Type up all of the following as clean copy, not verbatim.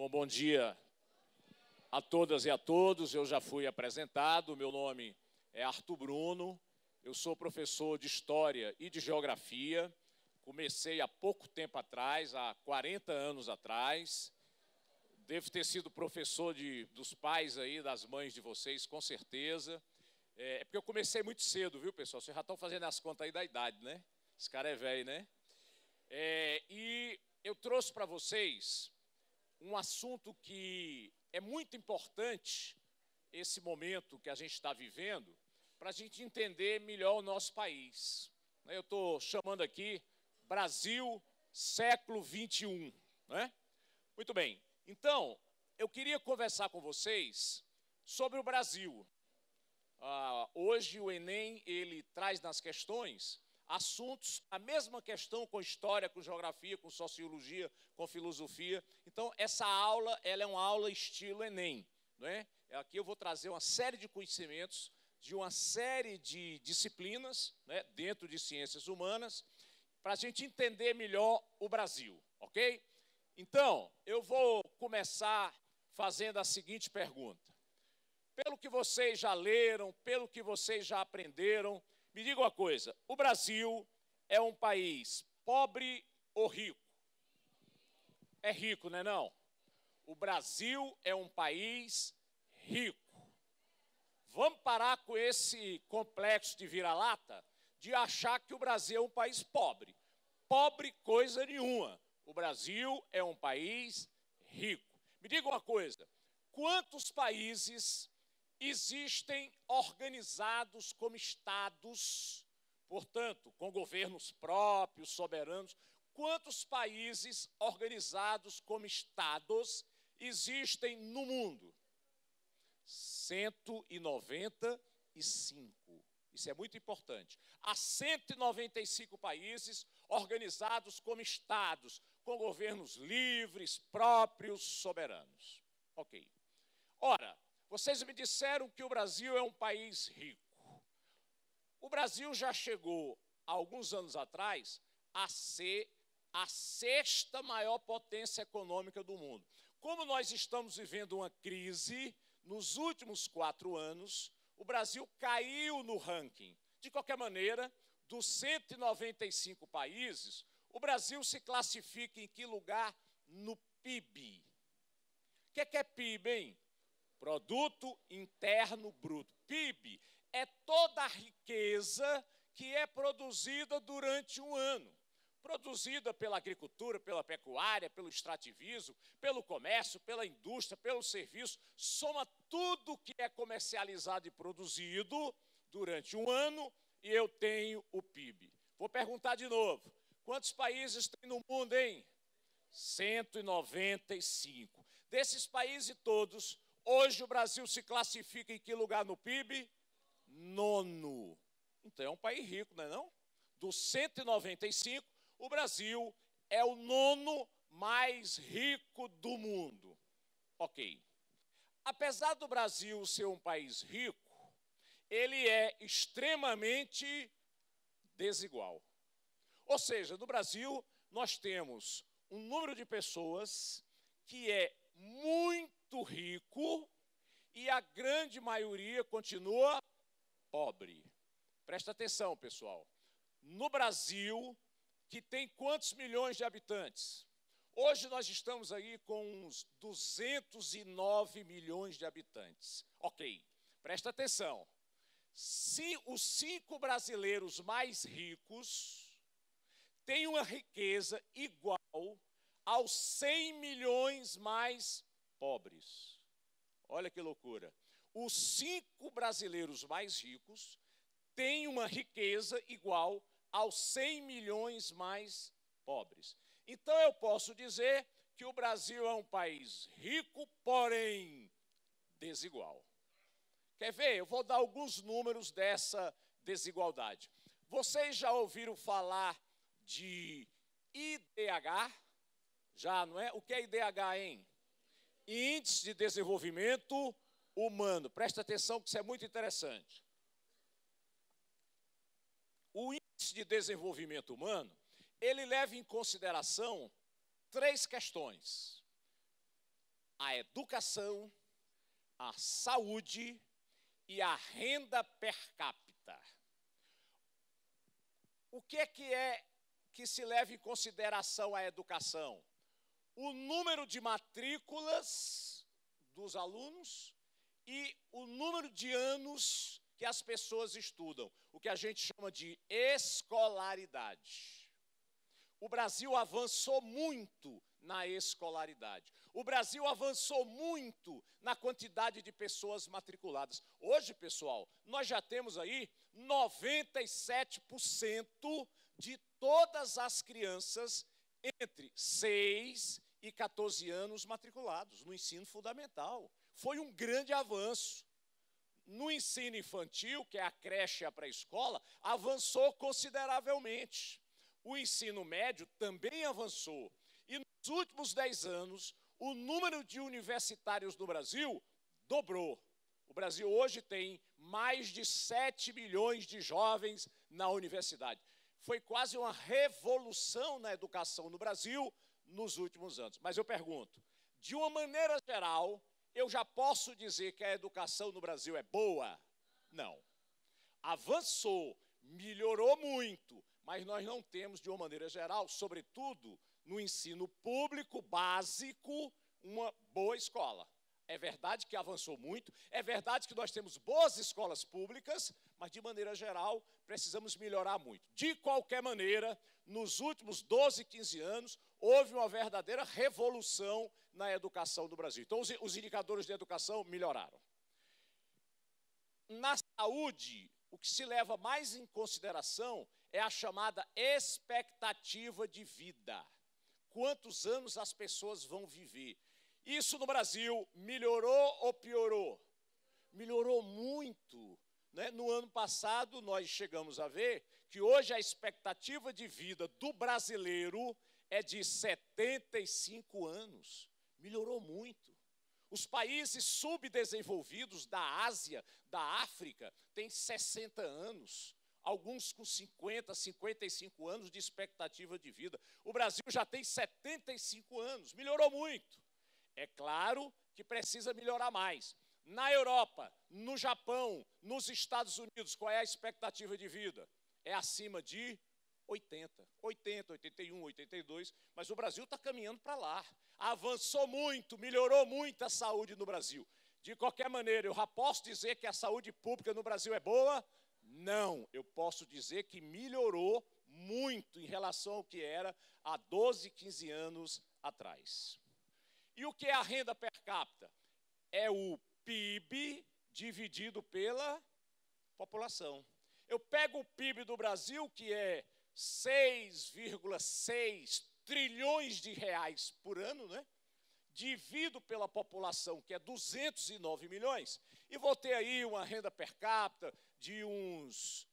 Bom dia a todas e a todos. Eu já fui apresentado. Meu nome é Arthur Bruno. Eu sou professor de História e de Geografia. Comecei há pouco tempo atrás, há 40 anos atrás. Devo ter sido professor dos pais aí, das mães de vocês, com certeza. É porque eu comecei muito cedo, viu, pessoal? Vocês já estão fazendo as contas aí da idade, né? Esse cara é velho, né? E eu trouxe para vocês um assunto que é muito importante, esse momento que a gente está vivendo, para a gente entender melhor o nosso país. Eu estou chamando aqui Brasil século XXI, né? Muito bem. Então, eu queria conversar com vocês sobre o Brasil. Hoje o Enem, ele traz nas questões assuntos, a mesma questão com história, com geografia, com sociologia, com filosofia. Então, essa aula, ela é uma aula estilo Enem, não é? Aqui eu vou trazer uma série de conhecimentos de uma série de disciplinas, né, dentro de ciências humanas, para a gente entender melhor o Brasil, ok? Então, eu vou começar fazendo a seguinte pergunta. Pelo que vocês já leram, pelo que vocês já aprenderam, me diga uma coisa, o Brasil é um país pobre ou rico? É rico, não é não? O Brasil é um país rico. Vamos parar com esse complexo de vira-lata de achar que o Brasil é um país pobre. Pobre coisa nenhuma. O Brasil é um país rico. Me diga uma coisa, quantos países existem organizados como estados, portanto, com governos próprios, soberanos? Quantos países organizados como estados existem no mundo? 195. Isso é muito importante. Há 195 países organizados como estados, com governos livres, próprios, soberanos. Ok. Ora, vocês me disseram que o Brasil é um país rico. O Brasil já chegou, há alguns anos atrás, a ser a sexta maior potência econômica do mundo. Como nós estamos vivendo uma crise, nos últimos 4 anos, o Brasil caiu no ranking. De qualquer maneira, dos 195 países, o Brasil se classifica em que lugar? No PIB. O que é PIB, hein? Produto Interno Bruto. PIB é toda a riqueza que é produzida durante um ano. Produzida pela agricultura, pela pecuária, pelo extrativismo, pelo comércio, pela indústria, pelo serviço. Soma tudo que é comercializado e produzido durante um ano e eu tenho o PIB. Vou perguntar de novo. Quantos países tem no mundo, hein? 195. Desses países todos, hoje o Brasil se classifica em que lugar no PIB? 9º. Então é um país rico, não é não? Dos 195, o Brasil é o 9º mais rico do mundo. Ok. Apesar do Brasil ser um país rico, ele é extremamente desigual. Ou seja, no Brasil nós temos um número de pessoas que é muito rico e a grande maioria continua pobre. Presta atenção, pessoal. No Brasil, que tem quantos milhões de habitantes? Hoje nós estamos aí com uns 209 milhões de habitantes. Ok, presta atenção. Se os 5 brasileiros mais ricos têm uma riqueza igual aos 100 milhões mais pobres. Olha que loucura. Os 5 brasileiros mais ricos têm uma riqueza igual aos 100 milhões mais pobres. Então eu posso dizer que o Brasil é um país rico, porém desigual. Quer ver? Eu vou dar alguns números dessa desigualdade. Vocês já ouviram falar de IDH? Já, não é? O que é IDH, hein? Índice de Desenvolvimento Humano. Presta atenção que isso é muito interessante. O Índice de Desenvolvimento Humano, ele leva em consideração 3 questões. a educação, a saúde e a renda per capita. O que é que se leva em consideração a educação? O número de matrículas dos alunos e o número de anos que as pessoas estudam, o que a gente chama de escolaridade. O Brasil avançou muito na escolaridade. O Brasil avançou muito na quantidade de pessoas matriculadas. Hoje, pessoal, nós já temos aí 97% de todas as crianças entre 6 e 14 anos matriculados no ensino fundamental. Foi um grande avanço. No ensino infantil, que é a creche e a pré-escola, avançou consideravelmente. O ensino médio também avançou. E nos últimos 10 anos, o número de universitários no Brasil dobrou. O Brasil hoje tem mais de 7 milhões de jovens na universidade. Foi quase uma revolução na educação no Brasil nos últimos anos. Mas eu pergunto, de uma maneira geral, eu já posso dizer que a educação no Brasil é boa? Não. Avançou, melhorou muito, mas nós não temos, de uma maneira geral, sobretudo no ensino público básico, uma boa escola. É verdade que avançou muito, é verdade que nós temos boas escolas públicas, mas, de maneira geral, precisamos melhorar muito. De qualquer maneira, nos últimos 12, 15 anos, houve uma verdadeira revolução na educação do Brasil. Então, os indicadores de educação melhoraram. Na saúde, o que se leva mais em consideração é a chamada expectativa de vida. Quantos anos as pessoas vão viver? Isso no Brasil melhorou ou piorou? Melhorou muito, né? No ano passado, nós chegamos a ver que hoje a expectativa de vida do brasileiro é de 75 anos. Melhorou muito. Os países subdesenvolvidos da Ásia, da África, têm 60 anos. Alguns com 50, 55 anos de expectativa de vida. O Brasil já tem 75 anos, melhorou muito. É claro que precisa melhorar mais. Na Europa, no Japão, nos Estados Unidos, qual é a expectativa de vida? É acima de 80, 81, 82, mas o Brasil está caminhando para lá. Avançou muito, melhorou muito a saúde no Brasil. De qualquer maneira, eu já posso dizer que a saúde pública no Brasil é boa? Não, eu posso dizer que melhorou muito em relação ao que era há 12, 15 anos atrás. E o que é a renda per capita? É o PIB dividido pela população. Eu pego o PIB do Brasil, que é 6,6 trilhões de reais por ano, né? Divido pela população, que é 209 milhões, e vou ter aí uma renda per capita de uns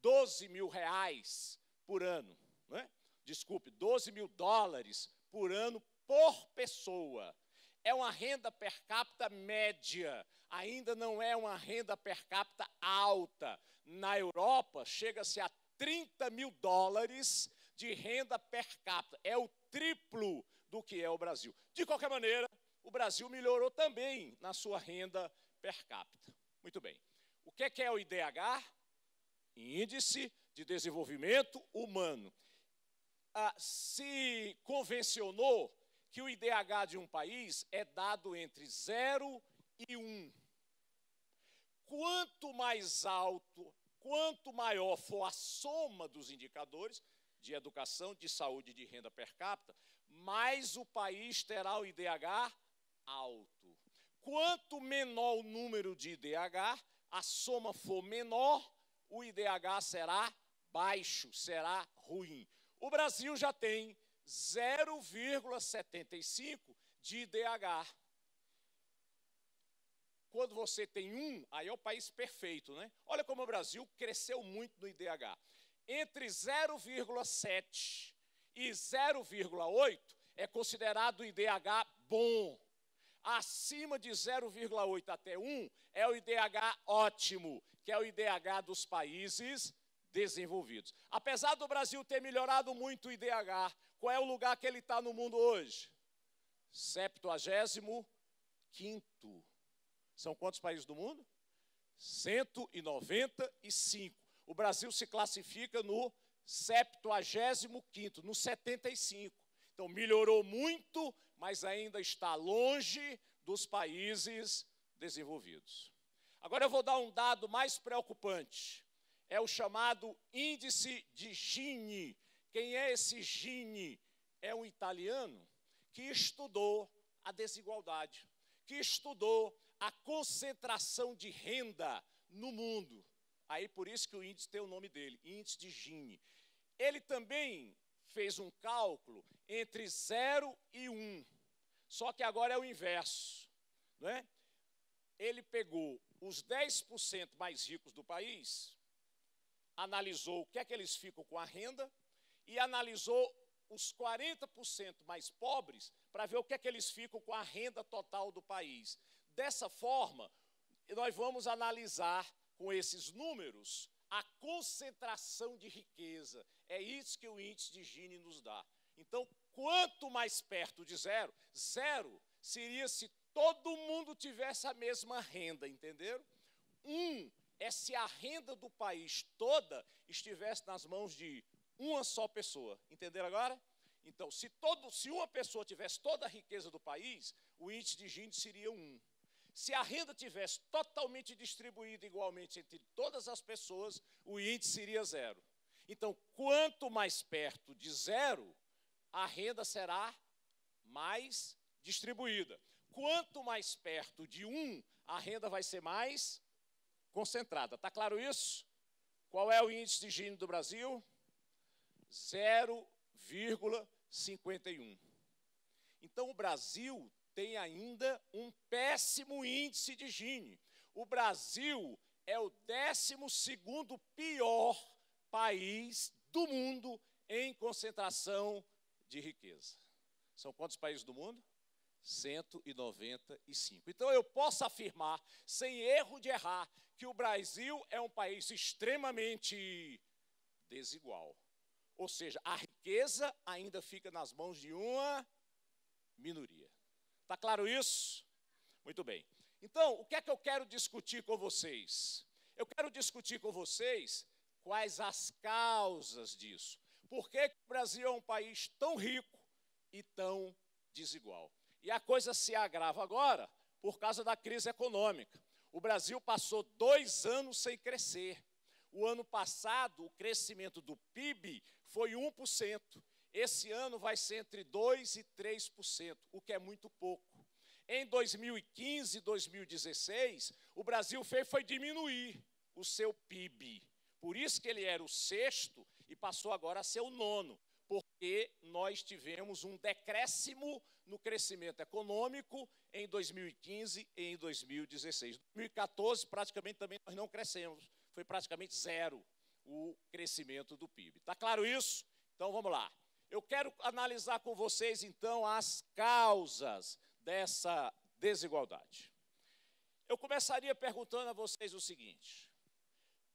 12 mil reais por ano, né? Desculpe, 12 mil dólares por ano por pessoa. É uma renda per capita média, ainda não é uma renda per capita alta. Na Europa, chega-se a 30 mil dólares de renda per capita. É o triplo do que é o Brasil. De qualquer maneira, o Brasil melhorou também na sua renda per capita. Muito bem. O que é o IDH? Índice de Desenvolvimento Humano. Se convencionou que o IDH de um país é dado entre 0 e 1. Quanto mais alto, quanto maior for a soma dos indicadores de educação, de saúde e de renda per capita, mais o país terá o IDH alto. Quanto menor o número de IDH, a soma for menor, o IDH será baixo, será ruim. O Brasil já tem 0,75 de IDH. Quando você tem 1, aí é o país perfeito, né? Olha como o Brasil cresceu muito no IDH. Entre 0,7 e 0,8 é considerado o IDH bom. Acima de 0,8 até 1 é o IDH ótimo, que é o IDH dos países desenvolvidos. Apesar do Brasil ter melhorado muito o IDH, qual é o lugar que ele está no mundo hoje? 75º. São quantos países do mundo? 195. O Brasil se classifica no 75º, no 75. Então, melhorou muito, mas ainda está longe dos países desenvolvidos. Agora eu vou dar um dado mais preocupante. É o chamado índice de Gini. Quem é esse Gini? É um italiano que estudou a desigualdade, que estudou a concentração de renda no mundo. Aí por isso que o índice tem o nome dele, índice de Gini. Ele também fez um cálculo entre 0 e 1, só que agora é o inverso, não é? Ele pegou os 10% mais ricos do país, analisou o que é que eles ficam com a renda e analisou os 40% mais pobres para ver o que é que eles ficam com a renda total do país. Dessa forma, nós vamos analisar com esses números a concentração de riqueza. É isso que o índice de Gini nos dá. Então, quanto mais perto de zero, zero seria se todo mundo tivesse a mesma renda, entenderam? 1 é se a renda do país toda estivesse nas mãos de uma só pessoa. Entenderam agora? Então, se uma pessoa tivesse toda a riqueza do país, o índice de Gini seria 1. Se a renda tivesse totalmente distribuída igualmente entre todas as pessoas, o índice seria 0. Então, quanto mais perto de 0, a renda será mais distribuída. Quanto mais perto de 1, a renda vai ser mais concentrada. Está claro isso? Qual é o índice de Gini do Brasil? 0,51. Então, o Brasil tem ainda um péssimo índice de Gini. O Brasil é o 12º pior país do mundo em concentração de riqueza. São quantos países do mundo? 195. Então, eu posso afirmar, sem erro de errar, que o Brasil é um país extremamente desigual. Ou seja, a riqueza ainda fica nas mãos de uma minoria. Está claro isso? Muito bem. Então, o que é que eu quero discutir com vocês? Eu quero discutir com vocês quais as causas disso. Por que o Brasil é um país tão rico e tão desigual? E a coisa se agrava agora por causa da crise econômica. O Brasil passou 2 anos sem crescer. O ano passado, o crescimento do PIB foi 1%. Esse ano vai ser entre 2% e 3%, o que é muito pouco. Em 2015 e 2016, o Brasil foi diminuir o seu PIB. Por isso que ele era o 6º e passou agora a ser o 9º, porque nós tivemos um decréscimo no crescimento econômico em 2015 e em 2016. Em 2014, praticamente também nós não crescemos, foi praticamente 0 o crescimento do PIB. Está claro isso? Então vamos lá. Eu quero analisar com vocês, então, as causas dessa desigualdade. Eu começaria perguntando a vocês o seguinte: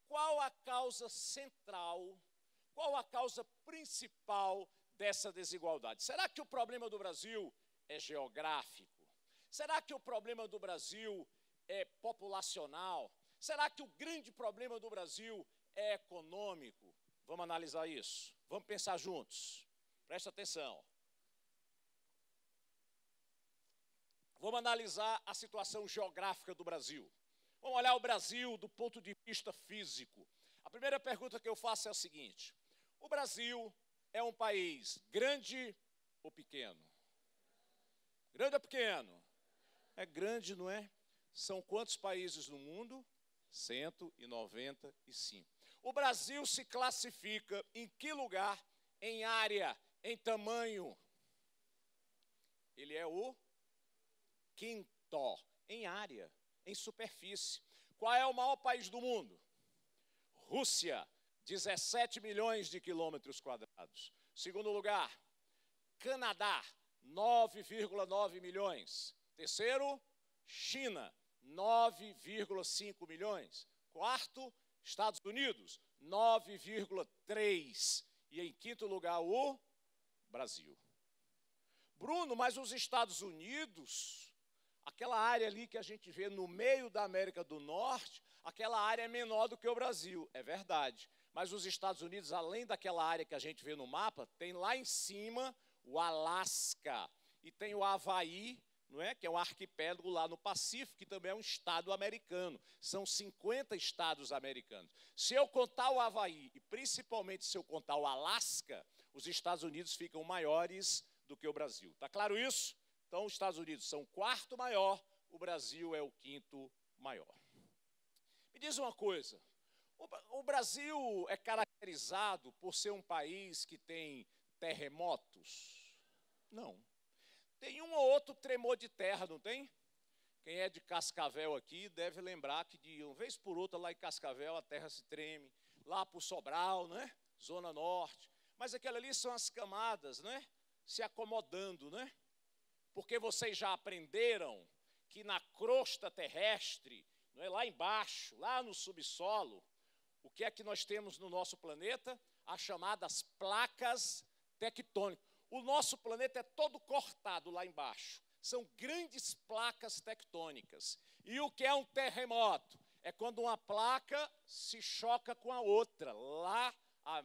qual a causa central, qual a causa principal dessa desigualdade? Será que o problema do Brasil é geográfico? Será que o problema do Brasil é populacional? Será que o grande problema do Brasil é econômico? Vamos analisar isso. Vamos pensar juntos. Presta atenção. Vamos analisar a situação geográfica do Brasil. Vamos olhar o Brasil do ponto de vista físico. A primeira pergunta que eu faço é a seguinte: o Brasil é um país grande ou pequeno? Grande ou pequeno? É grande, não é? São quantos países no mundo? 195. O Brasil se classifica em que lugar? Em área, em tamanho. Ele é o 5º em área, em superfície. Qual é o maior país do mundo? Rússia, 17 milhões de quilômetros quadrados. Segundo lugar, Canadá, 9,9 milhões. Terceiro, China, 9,5 milhões. Quarto, Estados Unidos, 9,3. E em quinto lugar, o Brasil. Bruno, mas os Estados Unidos, aquela área ali que a gente vê no meio da América do Norte, aquela área é menor do que o Brasil. É verdade. Mas os Estados Unidos, além daquela área que a gente vê no mapa, tem lá em cima o Alasca e tem o Havaí, não é? Que é um arquipélago lá no Pacífico, que também é um estado americano. São 50 estados americanos. Se eu contar o Havaí, e principalmente se eu contar o Alasca, os Estados Unidos ficam maiores do que o Brasil. Está claro isso? Então, os Estados Unidos são o quarto maior, o Brasil é o quinto maior. Me diz uma coisa, o Brasil é caracterizado por ser um país que tem terremotos? Não. Tem um ou outro tremor de terra, não tem? Quem é de Cascavel aqui deve lembrar que de uma vez por outra lá em Cascavel a terra se treme, lá para o Sobral, né? Zona Norte. Mas aquela ali são as camadas, né? Se acomodando, né? Porque vocês já aprenderam que na crosta terrestre, não é, lá embaixo, lá no subsolo, o que é que nós temos no nosso planeta? As chamadas placas tectônicas. O nosso planeta é todo cortado lá embaixo. São grandes placas tectônicas. E o que é um terremoto? É quando uma placa se choca com a outra, lá a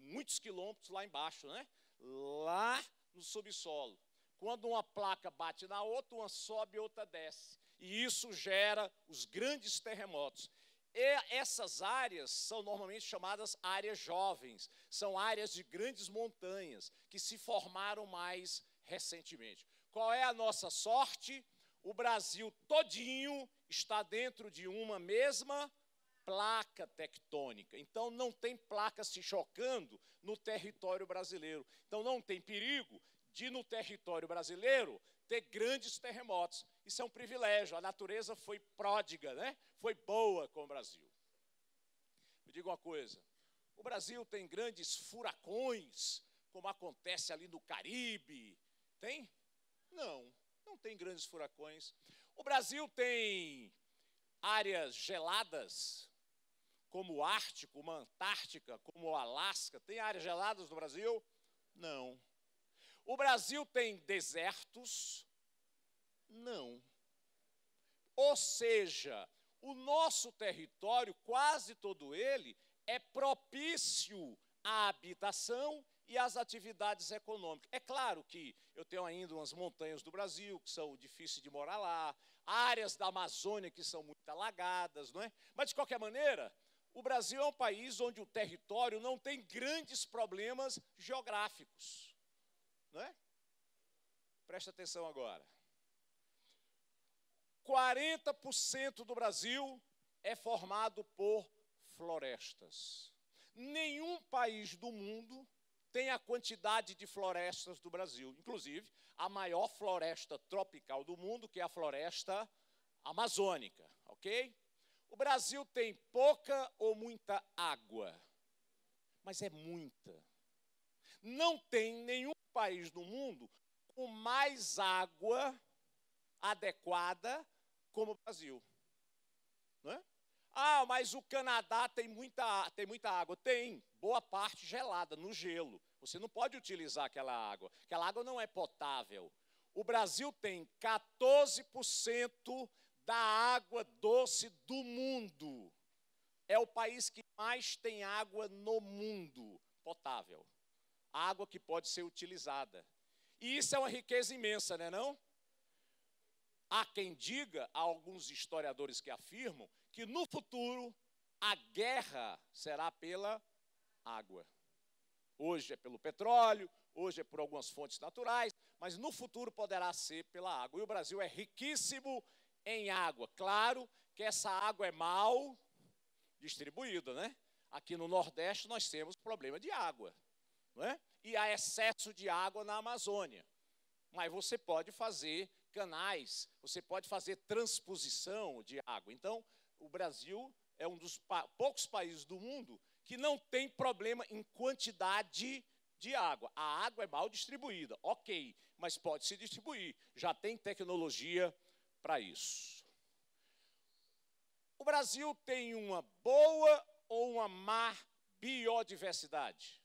muitos quilômetros lá embaixo, né? Lá no subsolo. Quando uma placa bate na outra, uma sobe e outra desce. E isso gera os grandes terremotos. E essas áreas são normalmente chamadas áreas jovens. São áreas de grandes montanhas que se formaram mais recentemente. Qual é a nossa sorte? O Brasil todinho está dentro de uma mesma placa tectônica. Então, não tem placa se chocando no território brasileiro. Então, não tem perigo de, no território brasileiro, ter grandes terremotos. Isso é um privilégio. A natureza foi pródiga, né? Foi boa com o Brasil. Me diga uma coisa. O Brasil tem grandes furacões, como acontece ali no Caribe. Tem? Não, não tem grandes furacões. O Brasil tem áreas geladas, como o Ártico, uma Antártica, como o Alasca. Tem áreas geladas no Brasil? Não. O Brasil tem desertos? Não. Ou seja, o nosso território, quase todo ele, é propício à habitação e às atividades econômicas. É claro que eu tenho ainda umas montanhas do Brasil que são difíceis de morar lá, áreas da Amazônia que são muito alagadas, não é? Mas, de qualquer maneira, o Brasil é um país onde o território não tem grandes problemas geográficos, não é? Presta atenção agora. 40% do Brasil é formado por florestas. Nenhum país do mundo tem a quantidade de florestas do Brasil. Inclusive, a maior floresta tropical do mundo, que é a floresta amazônica, ok? O Brasil tem pouca ou muita água, mas é muita. Não tem nenhum país do mundo com mais água adequada como o Brasil. Não é? Ah, mas o Canadá tem muita água. Tem, boa parte gelada, no gelo. Você não pode utilizar aquela água. Aquela água não é potável. O Brasil tem 14% da água doce do mundo. É o país que mais tem água no mundo potável. Água que pode ser utilizada. E isso é uma riqueza imensa, não é não? Há quem diga, há alguns historiadores que afirmam, que no futuro a guerra será pela água. Hoje é pelo petróleo, hoje é por algumas fontes naturais, mas no futuro poderá ser pela água. E o Brasil é riquíssimo em água. Claro que essa água é mal distribuída, né? Aqui no Nordeste nós temos problema de água, não é? E há excesso de água na Amazônia. Mas você pode fazer canais, você pode fazer transposição de água. Então, o Brasil é um dos poucos países do mundo que não tem problema em quantidade de água. A água é mal distribuída, ok, mas pode se distribuir. Já tem tecnologia para isso. O Brasil tem uma boa ou uma má biodiversidade?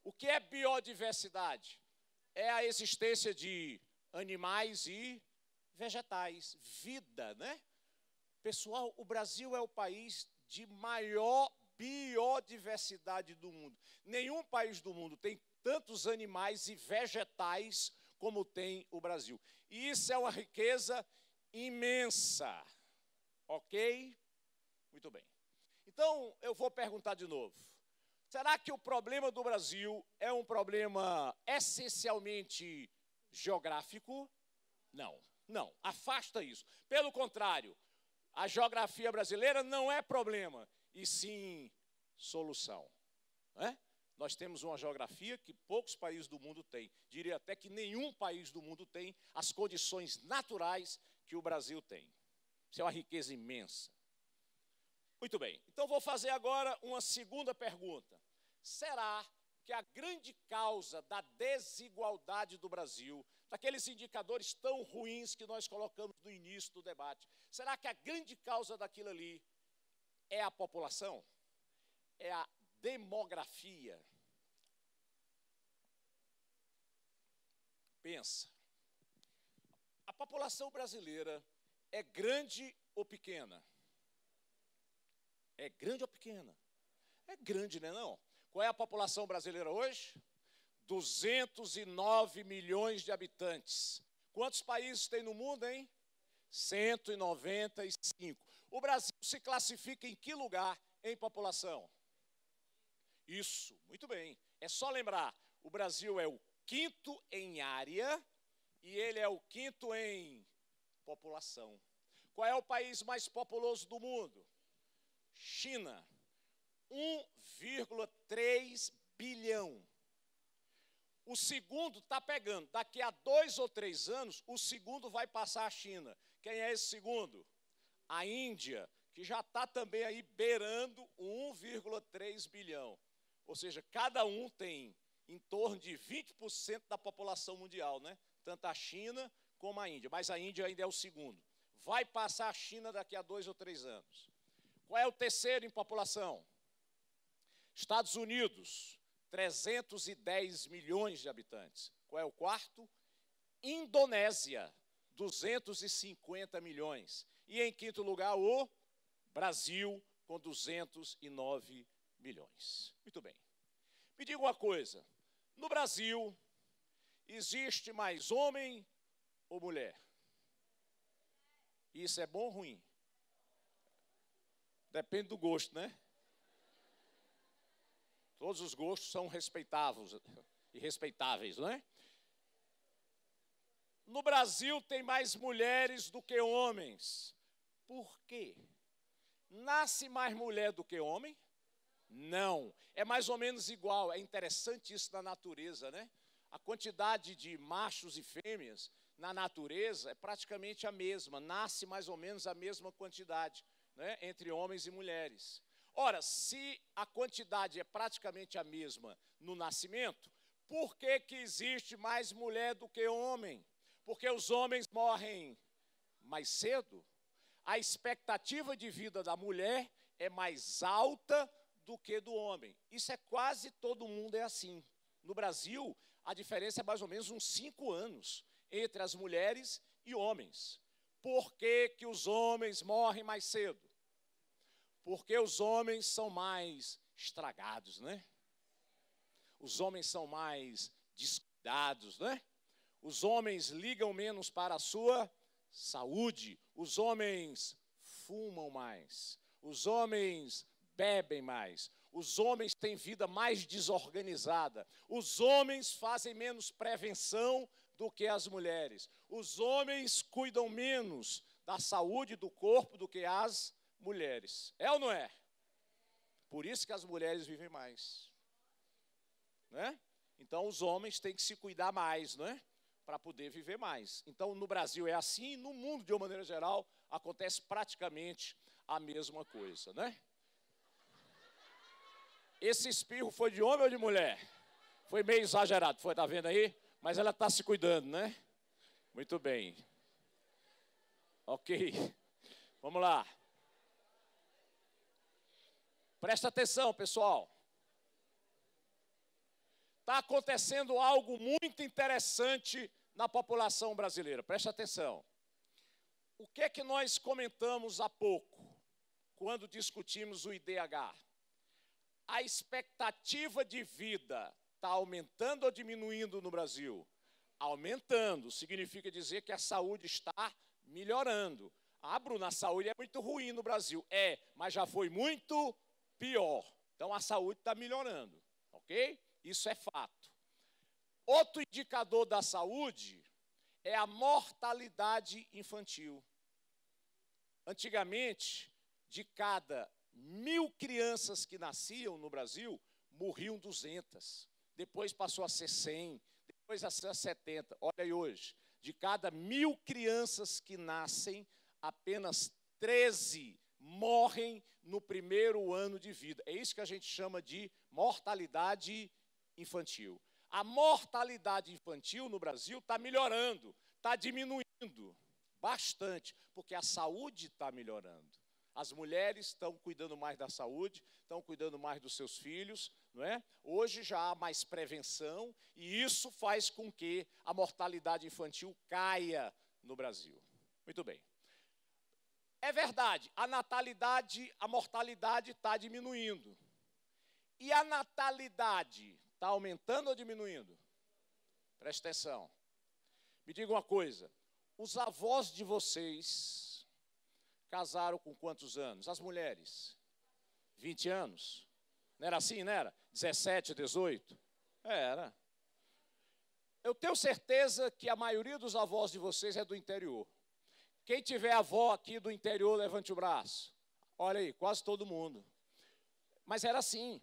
O que é biodiversidade? é a existência de animais e vegetais, vida, né? Pessoal, o Brasil é o país de maior biodiversidade do mundo. Nenhum país do mundo tem tantos animais e vegetais como tem o Brasil. E isso é uma riqueza imensa. Ok? Muito bem. Então, eu vou perguntar de novo. Será que o problema do Brasil é um problema essencialmente geográfico? Não, não. Afasta isso. Pelo contrário, a geografia brasileira não é problema, e sim solução. Né? Nós temos uma geografia que poucos países do mundo têm. Diria até que nenhum país do mundo tem as condições naturais que o Brasil tem. Isso é uma riqueza imensa. Muito bem. Então, vou fazer agora uma segunda pergunta. Será que a grande causa da desigualdade do Brasil, daqueles indicadores tão ruins que nós colocamos no início do debate, será que a grande causa daquilo ali é a população? É a demografia? Pensa. A população brasileira é grande ou pequena? É grande ou pequena? É grande, né, não? Qual é a população brasileira hoje? 209 milhões de habitantes. Quantos países tem no mundo, hein? 195. O Brasil se classifica em que lugar em população? Isso, muito bem. É só lembrar, o Brasil é o quinto em área e ele é o quinto em população. Qual é o país mais populoso do mundo? China. 1,3 bilhão. O segundo está pegando. Daqui a 2 ou 3 anos, o segundo vai passar a China. Quem é esse segundo? A Índia, que já está também aí beirando 1,3 bilhão. Ou seja, cada um tem em torno de 20% da população mundial, né? Tanto a China como a Índia. Mas a Índia ainda é o segundo. Vai passar a China daqui a 2 ou 3 anos. Qual é o terceiro em população? Estados Unidos, 310 milhões de habitantes. Qual é o quarto? Indonésia, 250 milhões. E em quinto lugar, o Brasil, com 209 milhões. Muito bem. Me diga uma coisa, no Brasil, existe mais homem ou mulher? Isso é bom ou ruim? Depende do gosto, né? Todos os gostos são respeitáveis e respeitáveis, não é? No Brasil tem mais mulheres do que homens. Por quê? Nasce mais mulher do que homem? Não. É mais ou menos igual. É interessante isso na natureza, né? A quantidade de machos e fêmeas na natureza é praticamente a mesma. Nasce mais ou menos a mesma quantidade, né, entre homens e mulheres. Ora, se a quantidade é praticamente a mesma no nascimento, por que que existe mais mulher do que homem? Porque os homens morrem mais cedo. A expectativa de vida da mulher é mais alta do que do homem. Isso é quase todo mundo é assim. No Brasil, a diferença é mais ou menos uns 5 anos entre as mulheres e homens. Por que que os homens morrem mais cedo? Porque os homens são mais estragados, né? Os homens são mais descuidados, né? Os homens ligam menos para a sua saúde. Os homens fumam mais. Os homens bebem mais. Os homens têm vida mais desorganizada. Os homens fazem menos prevenção do que as mulheres. Os homens cuidam menos da saúde do corpo do que as mulheres. É ou não é? Por isso que as mulheres vivem mais, né? Então os homens têm que se cuidar mais, não é? Para poder viver mais. Então no Brasil é assim, no mundo de uma maneira geral acontece praticamente a mesma coisa, né? Esse espirro foi de homem ou de mulher? Foi meio exagerado, foi, tá vendo aí? Mas ela está se cuidando, né? Muito bem. Ok. Vamos lá. Presta atenção, pessoal. está acontecendo algo muito interessante na população brasileira. Preste atenção. O que é que nós comentamos há pouco, quando discutimos o IDH? A expectativa de vida está aumentando ou diminuindo no Brasil? Aumentando, significa dizer que a saúde está melhorando. Ah, Bruno, a saúde é muito ruim no Brasil. É, mas já foi muito pior. Então a saúde está melhorando, ok? Isso é fato. Outro indicador da saúde é a mortalidade infantil. Antigamente, de cada 1.000 crianças que nasciam no Brasil, morriam 200. Depois passou a ser 100, depois a ser 70. Olha aí hoje, de cada 1.000 crianças que nascem, apenas 13 morrem no primeiro ano de vida. É isso que a gente chama de mortalidade infantil. A mortalidade infantil no Brasil está melhorando, está diminuindo bastante, porque a saúde está melhorando. As mulheres estão cuidando mais da saúde, estão cuidando mais dos seus filhos, não é? Hoje já há mais prevenção e isso faz com que a mortalidade infantil caia no Brasil. Muito bem. É verdade, a mortalidade está diminuindo. E a natalidade está aumentando ou diminuindo? Preste atenção. Me diga uma coisa, os avós de vocês casaram com quantos anos? As mulheres? 20 anos? Não era assim, não era? 17, 18? Era. Eu tenho certeza que a maioria dos avós de vocês é do interior. Quem tiver avó aqui do interior, levante o braço. Olha aí, quase todo mundo. Mas era assim.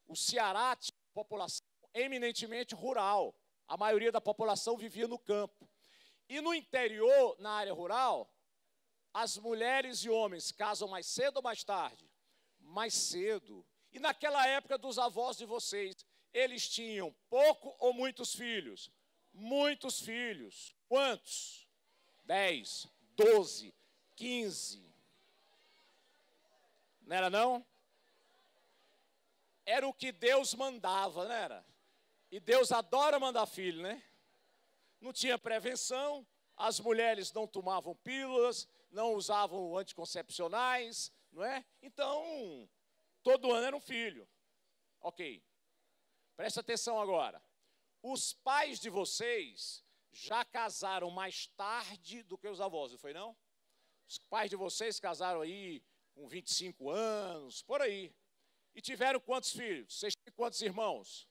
O Ceará tinha uma população eminentemente rural. A maioria da população vivia no campo. E no interior, na área rural, as mulheres e homens casam mais cedo ou mais tarde? Mais cedo. E naquela época dos avós de vocês, eles tinham pouco ou muitos filhos? Muitos filhos. Quantos? 10, 12, 15. Não era não? Era o que Deus mandava, não era? E Deus adora mandar filho, né? Não tinha prevenção, as mulheres não tomavam pílulas, não usavam anticoncepcionais, não é? Então, todo ano era um filho. Ok. Presta atenção agora. Os pais de vocês já casaram mais tarde do que os avós, não foi não? Os pais de vocês casaram aí com 25 anos, por aí. E tiveram quantos filhos? Vocês têm quantos irmãos?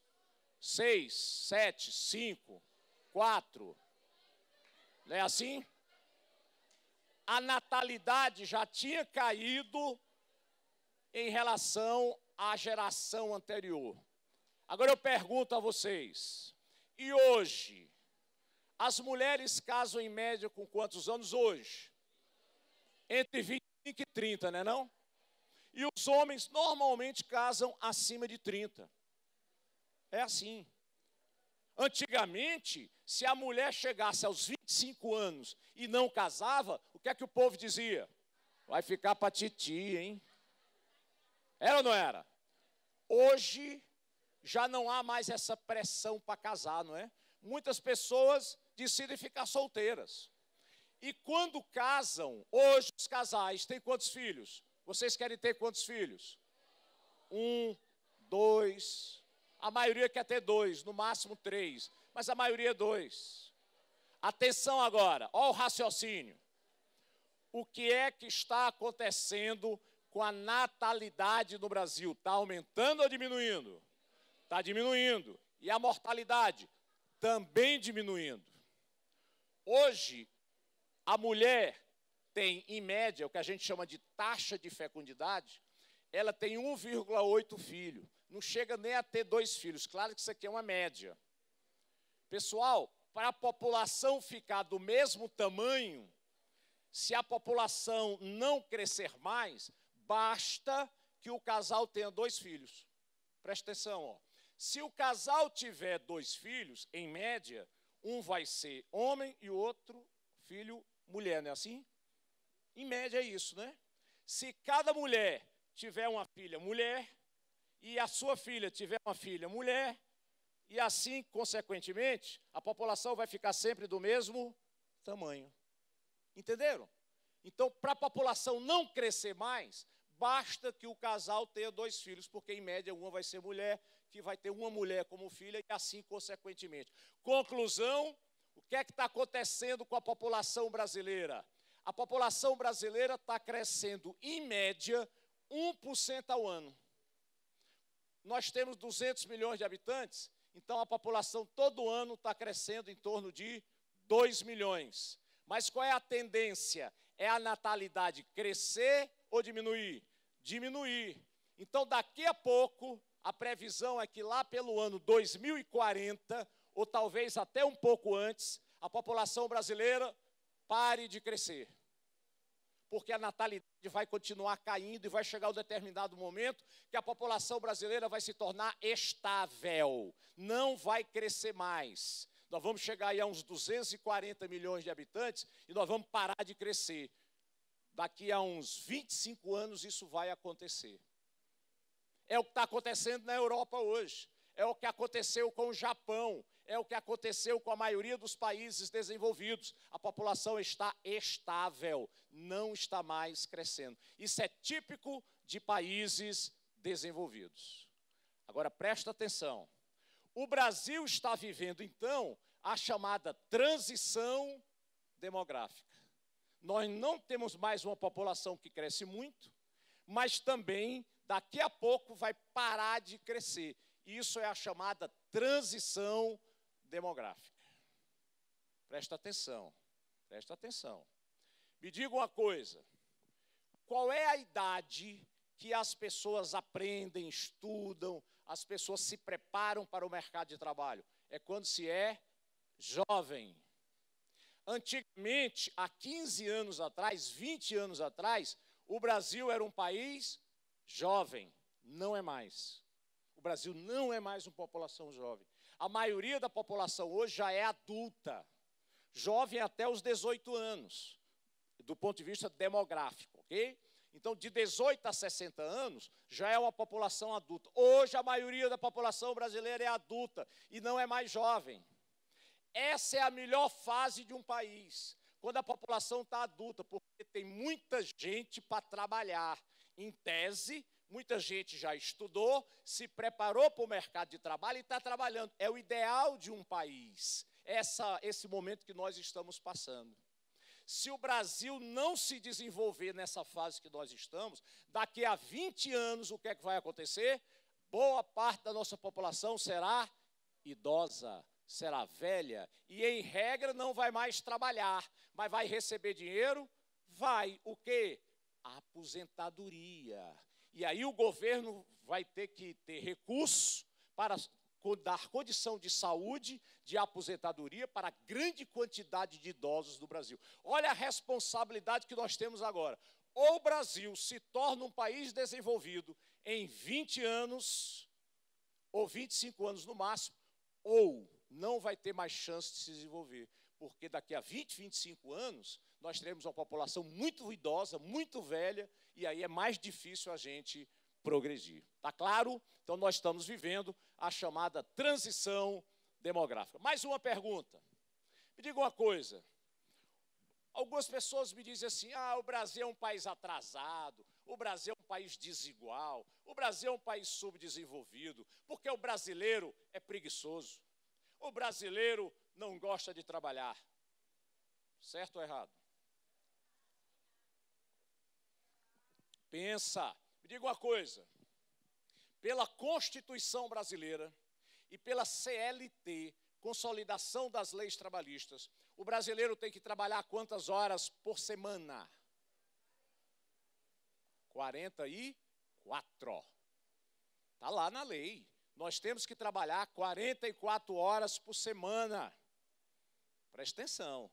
6, 7, 5, 4. Não é assim? A natalidade já tinha caído em relação à geração anterior. Agora eu pergunto a vocês, e hoje, as mulheres casam em média com quantos anos hoje? Entre 25 e 30, não é não? E os homens normalmente casam acima de 30. É assim. Antigamente, se a mulher chegasse aos 25 anos e não casava, o que é que o povo dizia? Vai ficar para titia, hein? Era ou não era? Hoje, já não há mais essa pressão para casar, não é? Muitas pessoas decidem ficar solteiras. E quando casam, hoje os casais têm quantos filhos? Vocês querem ter quantos filhos? 1, 2. A maioria quer ter 2, no máximo 3. Mas a maioria é 2. Atenção agora, olha o raciocínio. O que é que está acontecendo com a natalidade no Brasil? Está aumentando ou diminuindo? Está diminuindo. E a mortalidade? Também diminuindo. Hoje, a mulher tem, em média, o que a gente chama de taxa de fecundidade, ela tem 1,8 filho. Não chega nem a ter 2 filhos. Claro que isso aqui é uma média. Pessoal, para a população ficar do mesmo tamanho, se a população não crescer mais, basta que o casal tenha 2 filhos. Presta atenção, ó. Se o casal tiver 2 filhos, em média, um vai ser homem e o outro filho mulher, não é assim? Em média é isso, né? Se cada mulher tiver uma filha mulher e a sua filha tiver uma filha mulher, E assim, consequentemente, a população vai ficar sempre do mesmo tamanho. Entenderam? Então, para a população não crescer mais, basta que o casal tenha 2 filhos, porque em média uma vai ser mulher, que vai ter uma mulher como filha, e assim consequentemente. Conclusão, o que é que está acontecendo com a população brasileira? A população brasileira está crescendo, em média, 1% ao ano. Nós temos 200 milhões de habitantes, então a população todo ano está crescendo em torno de 2 milhões. Mas qual é a tendência? É a natalidade crescer ou diminuir? Diminuir. Então, daqui a pouco, a previsão é que lá pelo ano 2040, ou talvez até um pouco antes, a população brasileira pare de crescer. Porque a natalidade vai continuar caindo e vai chegar um determinado momento que a população brasileira vai se tornar estável, não vai crescer mais. Nós vamos chegar aí a uns 240 milhões de habitantes e nós vamos parar de crescer. Daqui a uns 25 anos isso vai acontecer. É o que está acontecendo na Europa hoje. É o que aconteceu com o Japão. É o que aconteceu com a maioria dos países desenvolvidos. A população está estável, não está mais crescendo. Isso é típico de países desenvolvidos. Agora, presta atenção. O Brasil está vivendo, então, a chamada transição demográfica. Nós não temos mais uma população que cresce muito, mas também, daqui a pouco, vai parar de crescer. Isso é a chamada transição demográfica. Presta atenção, presta atenção. Me diga uma coisa, qual é a idade que as pessoas aprendem, estudam, as pessoas se preparam para o mercado de trabalho? É quando se é jovem. Antigamente, há 15 anos atrás, 20 anos atrás, o Brasil era um país jovem, não é mais. O Brasil não é mais uma população jovem. A maioria da população hoje já é adulta, jovem até os 18 anos, do ponto de vista demográfico, ok? Então, de 18 a 60 anos, já é uma população adulta. Hoje, a maioria da população brasileira é adulta e não é mais jovem. Essa é a melhor fase de um país, quando a população está adulta, porque tem muita gente para trabalhar. Em tese, muita gente já estudou, se preparou para o mercado de trabalho e está trabalhando. É o ideal de um país, esse momento que nós estamos passando. Se o Brasil não se desenvolver nessa fase que nós estamos, daqui a 20 anos, o que é que vai acontecer? Boa parte da nossa população será idosa, será velha, e em regra não vai mais trabalhar, mas vai receber dinheiro? Vai, o quê? Aposentadoria. E aí o governo vai ter que ter recursos para dar condição de saúde, de aposentadoria para a grande quantidade de idosos do Brasil. Olha a responsabilidade que nós temos agora. Ou o Brasil se torna um país desenvolvido em 20 anos, ou 25 anos no máximo, ou não vai ter mais chance de se desenvolver. Porque daqui a 20, 25 anos, nós teremos uma população muito idosa, muito velha, e aí é mais difícil a gente progredir. Está claro? Então, nós estamos vivendo a chamada transição demográfica. Mais uma pergunta. Me diga uma coisa. Algumas pessoas me dizem assim, o Brasil é um país atrasado, o Brasil é um país desigual, o Brasil é um país subdesenvolvido, porque o brasileiro é preguiçoso, o brasileiro não gosta de trabalhar. Certo ou errado? Pensa. Me diga uma coisa, pela Constituição brasileira e pela CLT, Consolidação das Leis Trabalhistas, o brasileiro tem que trabalhar quantas horas por semana? 44. Está lá na lei. Nós temos que trabalhar 44 horas por semana. Presta atenção.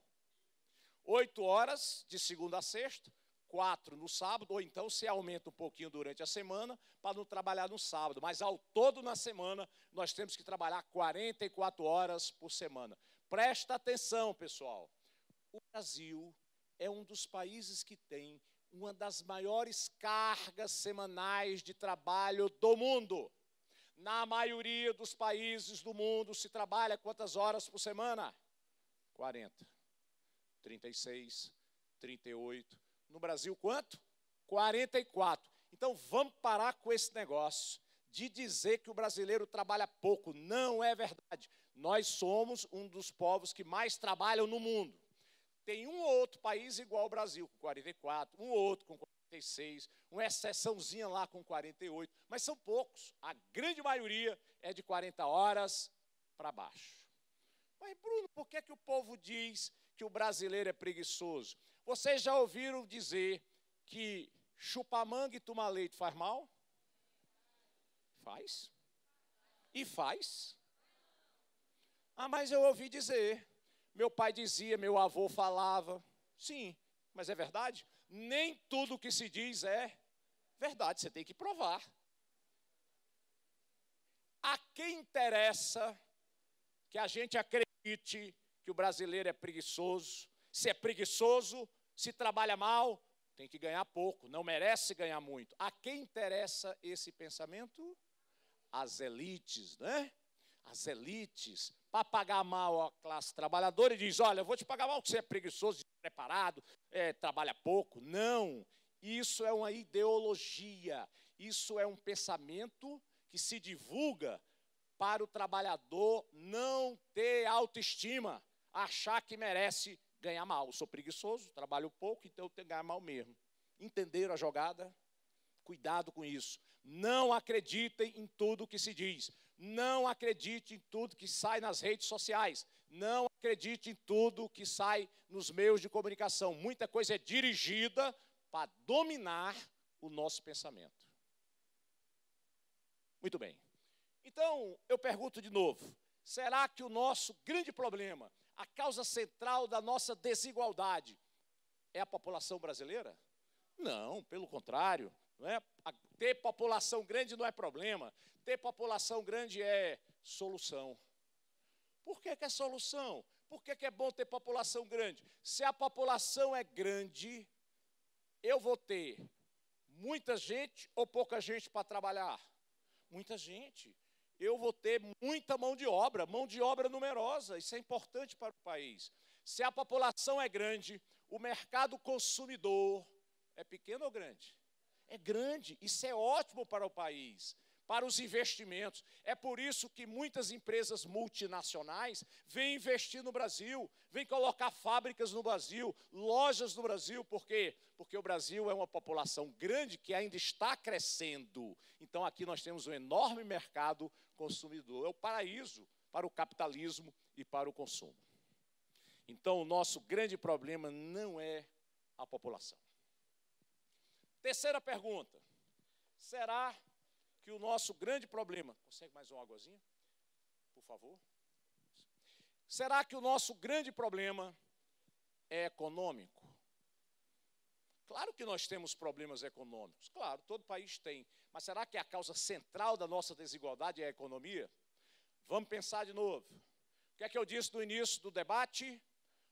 8 horas de segunda a sexta, 4 no sábado, ou então se aumenta um pouquinho durante a semana para não trabalhar no sábado. Mas ao todo na semana, nós temos que trabalhar 44 horas por semana. Presta atenção, pessoal. O Brasil é um dos países que tem uma das maiores cargas semanais de trabalho do mundo. Na maioria dos países do mundo se trabalha quantas horas por semana? 40, 36, 38. No Brasil, quanto? 44. Então, vamos parar com esse negócio de dizer que o brasileiro trabalha pouco. Não é verdade. Nós somos um dos povos que mais trabalham no mundo. Tem um ou outro país igual ao Brasil, com 44, um ou outro com 46, uma exceçãozinha lá com 48, mas são poucos. A grande maioria é de 40 horas para baixo. Mas, Bruno, por que o povo diz que o brasileiro é preguiçoso? Vocês já ouviram dizer que chupar manga e tomar leite faz mal? Faz. E faz. Ah, mas eu ouvi dizer. Meu pai dizia, meu avô falava. Sim, mas é verdade? Nem tudo que se diz é verdade, você tem que provar. A quem interessa que a gente acredite que o brasileiro é preguiçoso? Se é preguiçoso, se trabalha mal, tem que ganhar pouco, não merece ganhar muito. A quem interessa esse pensamento? As elites, né? As elites, para pagar mal a classe trabalhadora, e diz, olha, eu vou te pagar mal porque você é preguiçoso, despreparado, trabalha pouco. Não, isso é uma ideologia, isso é um pensamento que se divulga para o trabalhador não ter autoestima, achar que merece ganhar mal. Eu sou preguiçoso, trabalho pouco, então eu tenho que ganhar mal mesmo. Entenderam a jogada? Cuidado com isso. Não acreditem em tudo que se diz. Não acredite em tudo que sai nas redes sociais. Não acredite em tudo que sai nos meios de comunicação. Muita coisa é dirigida para dominar o nosso pensamento. Muito bem. Então, eu pergunto de novo. Será que o nosso grande problema, a causa central da nossa desigualdade, é a população brasileira? Não, pelo contrário. Não é? Ter população grande não é problema. Ter população grande é solução. Por que é solução? Por que é bom ter população grande? Se a população é grande, eu vou ter muita gente ou pouca gente para trabalhar? Muita gente. Eu vou ter muita mão de obra numerosa. Isso é importante para o país. Se a população é grande, o mercado consumidor é pequeno ou grande? É grande, isso é ótimo para o país, para os investimentos. É por isso que muitas empresas multinacionais vêm investir no Brasil, vêm colocar fábricas no Brasil, lojas no Brasil. Por quê? Porque o Brasil é uma população grande que ainda está crescendo. Então, aqui nós temos um enorme mercado consumidor. É o paraíso para o capitalismo e para o consumo. Então, o nosso grande problema não é a população. Terceira pergunta, será que o nosso grande problema... Consegue mais uma águazinha, por favor? Será que o nosso grande problema é econômico? Claro que nós temos problemas econômicos, claro, todo país tem. Mas será que a causa central da nossa desigualdade é a economia? Vamos pensar de novo. O que é que eu disse no início do debate?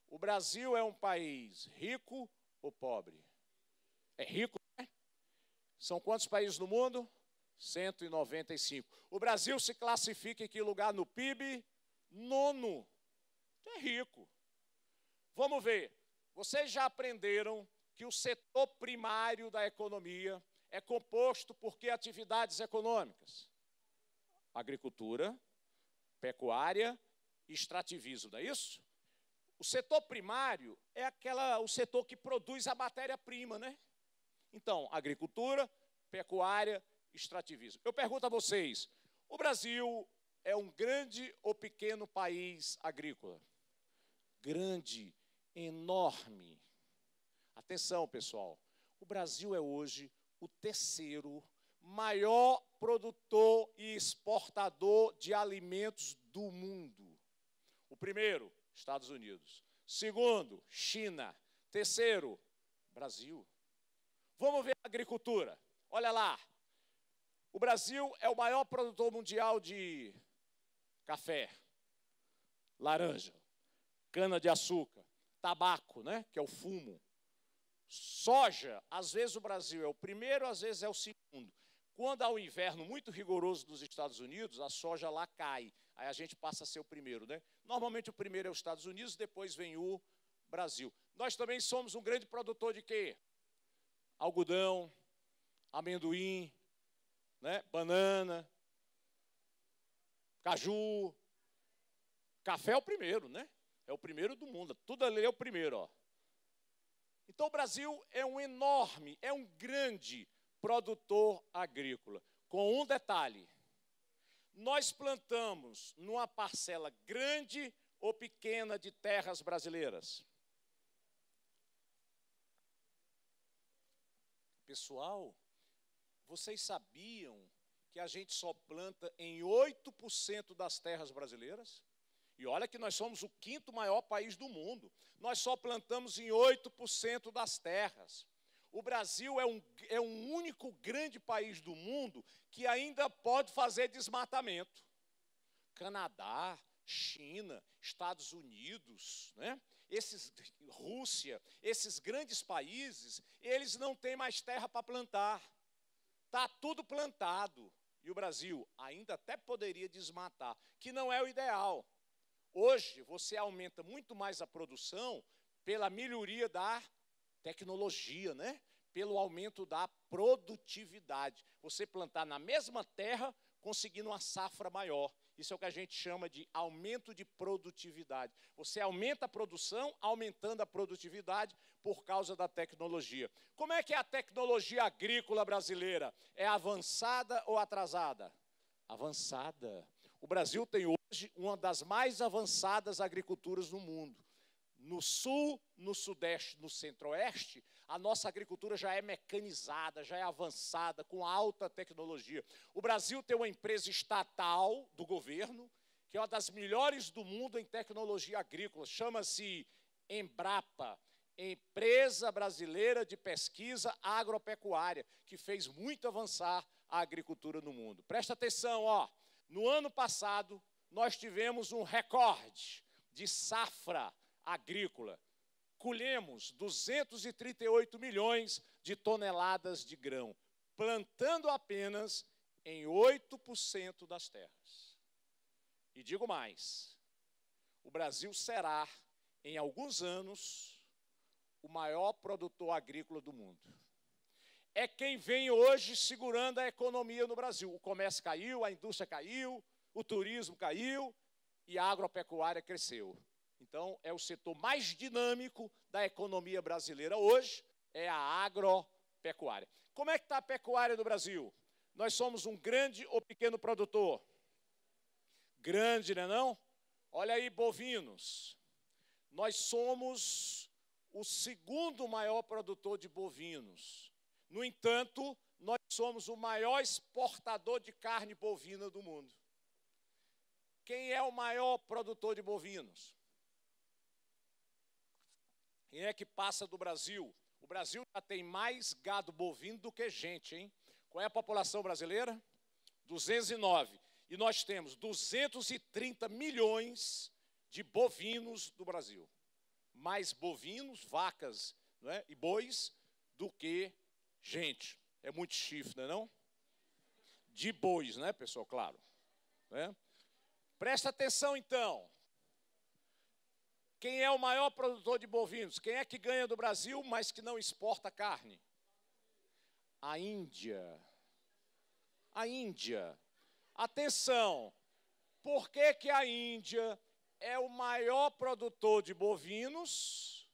O Brasil é um país rico ou pobre? É rico, né? São quantos países no mundo? 195. O Brasil se classifica em que lugar no PIB? Nono. É rico. Vamos ver. Vocês já aprenderam que o setor primário da economia é composto por que atividades econômicas? Agricultura, pecuária e extrativismo, não é isso? O setor primário é o setor que produz a matéria-prima, né? Então, agricultura, pecuária, extrativismo. Eu pergunto a vocês, o Brasil é um grande ou pequeno país agrícola? Grande, enorme. Atenção, pessoal, o Brasil é hoje o terceiro maior produtor e exportador de alimentos do mundo. O primeiro, Estados Unidos. Segundo, China. Terceiro, Brasil. Vamos ver a agricultura. Olha lá. O Brasil é o maior produtor mundial de café, laranja, cana-de-açúcar, tabaco, né, que é o fumo. Soja, às vezes o Brasil é o primeiro, às vezes é o segundo. Quando há um inverno muito rigoroso nos Estados Unidos, a soja lá cai. Aí a gente passa a ser o primeiro, né? Normalmente o primeiro é os Estados Unidos, depois vem o Brasil. Nós também somos um grande produtor de quê? Algodão, amendoim, né? Banana, caju. Café é o primeiro, né? É o primeiro do mundo. Tudo ali é o primeiro, ó. Então o Brasil é um enorme, é um grande produtor agrícola. Com um detalhe: nós plantamos numa parcela grande ou pequena de terras brasileiras. Pessoal, vocês sabiam que a gente só planta em 8% das terras brasileiras? E olha que nós somos o 5º maior país do mundo. Nós só plantamos em 8% das terras. O Brasil é um único grande país do mundo que ainda pode fazer desmatamento. Canadá, China, Estados Unidos, né? Rússia, esses grandes países, eles não têm mais terra para plantar. Está tudo plantado. E o Brasil ainda até poderia desmatar, que não é o ideal. Hoje, você aumenta muito mais a produção pela melhoria da tecnologia, né? Pelo aumento da produtividade. Você plantar na mesma terra, conseguindo uma safra maior. Isso é o que a gente chama de aumento de produtividade. Você aumenta a produção, aumentando a produtividade por causa da tecnologia. Como é que é a tecnologia agrícola brasileira? É avançada ou atrasada? Avançada. O Brasil tem hoje uma das mais avançadas agriculturas no mundo. No sul, no sudeste, no centro-oeste, a nossa agricultura já é mecanizada, já é avançada, com alta tecnologia. O Brasil tem uma empresa estatal do governo, que é uma das melhores do mundo em tecnologia agrícola, chama-se Embrapa, Empresa Brasileira de Pesquisa Agropecuária, que fez muito avançar a agricultura no mundo. Presta atenção, ó. No ano passado, nós tivemos um recorde de safra agrícola. Colhemos 238 milhões de toneladas de grão, plantando apenas em 8% das terras. E digo mais, o Brasil será, em alguns anos, o maior produtor agrícola do mundo. É quem vem hoje segurando a economia no Brasil. O comércio caiu, a indústria caiu, o turismo caiu e a agropecuária cresceu. Então, é o setor mais dinâmico da economia brasileira hoje, é a agropecuária. Como é que está a pecuária do Brasil? Nós somos um grande ou pequeno produtor? Grande, não é não? Olha aí, bovinos. Nós somos o 2º maior produtor de bovinos. No entanto, nós somos o maior exportador de carne bovina do mundo. Quem é o maior produtor de bovinos? Quem é que passa do Brasil? O Brasil já tem mais gado bovino do que gente, hein? Qual é a população brasileira? 209. E nós temos 230 milhões de bovinos do Brasil. Mais bovinos, vacas, né, e bois do que gente. É muito chifre, não é não? De bois, né, pessoal? Claro. Né? Presta atenção, então. Quem é o maior produtor de bovinos? Quem é que ganha do Brasil, mas que não exporta carne? A Índia. A Índia. Atenção. Por que que a Índia é o maior produtor de bovinos,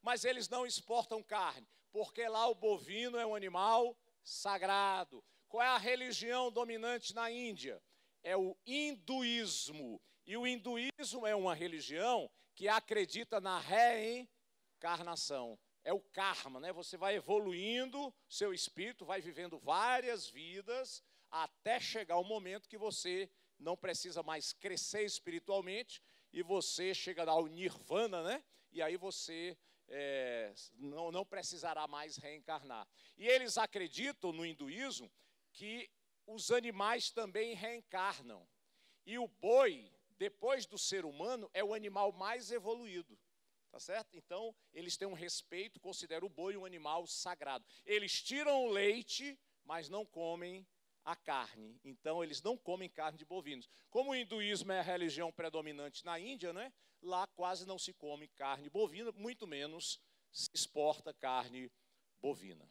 mas eles não exportam carne? Porque lá o bovino é um animal sagrado. Qual é a religião dominante na Índia? É o hinduísmo. E o hinduísmo é uma religião que acredita na reencarnação. É o karma, né? Você vai evoluindo, seu espírito vai vivendo várias vidas, até chegar o momento que você não precisa mais crescer espiritualmente e você chega ao nirvana, né? E aí você não precisará mais reencarnar. E eles acreditam no hinduísmo que os animais também reencarnam. E o boi, depois do ser humano, é o animal mais evoluído. Tá certo? Então, eles têm um respeito, consideram o boi um animal sagrado. Eles tiram o leite, mas não comem a carne. Então, eles não comem carne de bovinos. Como o hinduísmo é a religião predominante na Índia, né, lá quase não se come carne bovina, muito menos se exporta carne bovina.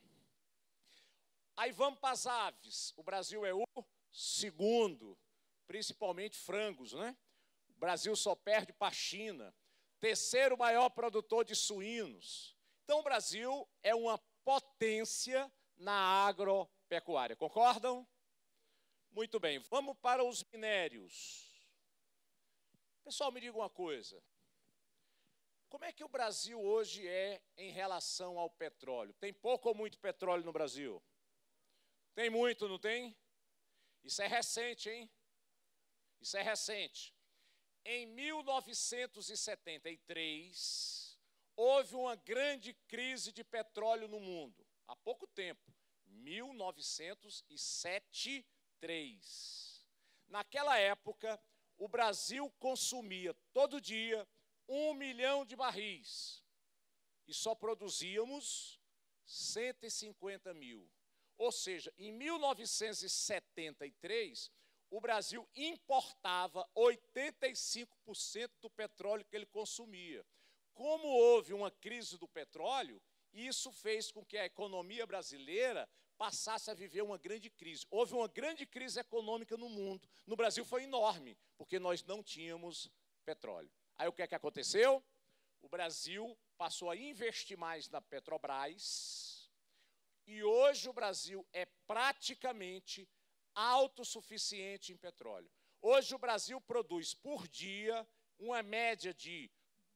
Aí vamos para as aves. O Brasil é o segundo, principalmente frangos, né? O Brasil só perde para a China. Terceiro maior produtor de suínos. Então, o Brasil é uma potência na agropecuária. Concordam? Muito bem. Vamos para os minérios. Pessoal, me diga uma coisa. Como é que o Brasil hoje é em relação ao petróleo? Tem pouco ou muito petróleo no Brasil? Tem muito, não tem? Isso é recente, hein? Isso é recente. Em 1973, houve uma grande crise de petróleo no mundo. Há pouco tempo. 1973. Naquela época, o Brasil consumia todo dia 1 milhão de barris. E só produzíamos 150 mil. Ou seja, em 1973, o Brasil importava 85% do petróleo que ele consumia. Como houve uma crise do petróleo, isso fez com que a economia brasileira passasse a viver uma grande crise. Houve uma grande crise econômica no mundo. No Brasil foi enorme, porque nós não tínhamos petróleo. Aí o que é que aconteceu? O Brasil passou a investir mais na Petrobras e hoje o Brasil é praticamente autossuficiente em petróleo. Hoje o Brasil produz por dia uma média de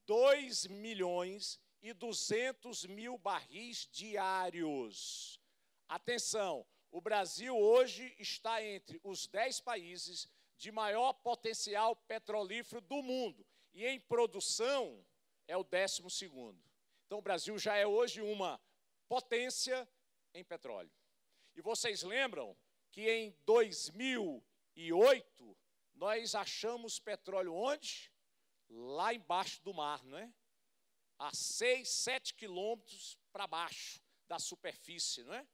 2.200.000 barris diários. Atenção, o Brasil hoje está entre os 10 países de maior potencial petrolífero do mundo. E em produção é o 12º. Então o Brasil já é hoje uma potência em petróleo. E vocês lembram que em 2008 nós achamos petróleo onde? Lá embaixo do mar, não é? A 6, 7 quilômetros para baixo da superfície, não é?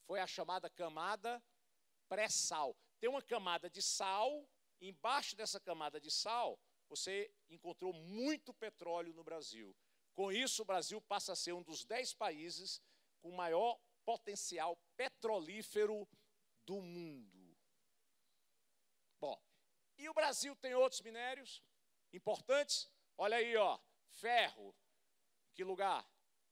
Foi a chamada camada pré-sal. Tem uma camada de sal, embaixo dessa camada de sal, você encontrou muito petróleo no Brasil. Com isso, o Brasil passa a ser um dos 10 países com maior potencial petrolífero do mundo. Bom, e o Brasil tem outros minérios importantes? Olha aí, ó, ferro. Que lugar?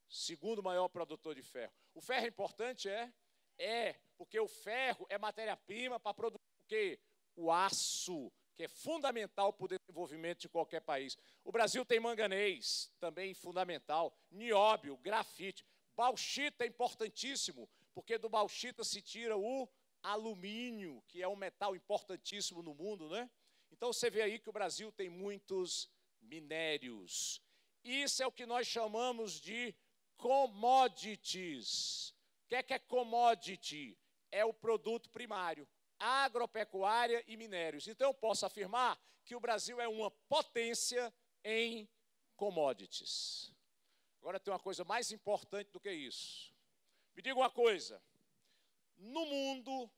Segundo maior produtor de ferro. O ferro é importante, é? É, porque o ferro é matéria-prima para produzir o quê? O aço, que é fundamental para o desenvolvimento de qualquer país. O Brasil tem manganês, também fundamental, nióbio, grafite. Bauxita é importantíssimo, porque do bauxita se tira o alumínio, que é um metal importantíssimo no mundo, né? Então você vê aí que o Brasil tem muitos minérios. Isso é o que nós chamamos de commodities. O que é commodity? É o produto primário, agropecuária e minérios. Então eu posso afirmar que o Brasil é uma potência em commodities. Agora tem uma coisa mais importante do que isso. Me diga uma coisa, no mundo,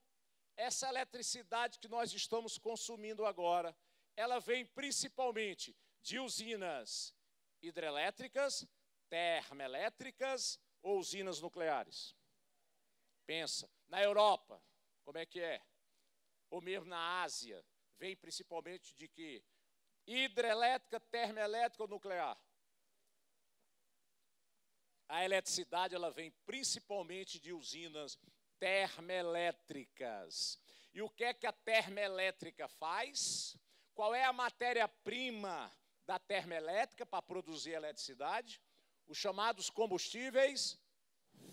essa eletricidade que nós estamos consumindo agora, ela vem principalmente de usinas hidrelétricas, termoelétricas ou usinas nucleares? Pensa, na Europa, como é que é? Ou mesmo na Ásia, vem principalmente de quê? Hidrelétrica, termoelétrica ou nuclear? A eletricidade, ela vem principalmente de usinas termoelétricas. E o que é que a termoelétrica faz? Qual é a matéria-prima da termoelétrica para produzir eletricidade? Os chamados combustíveis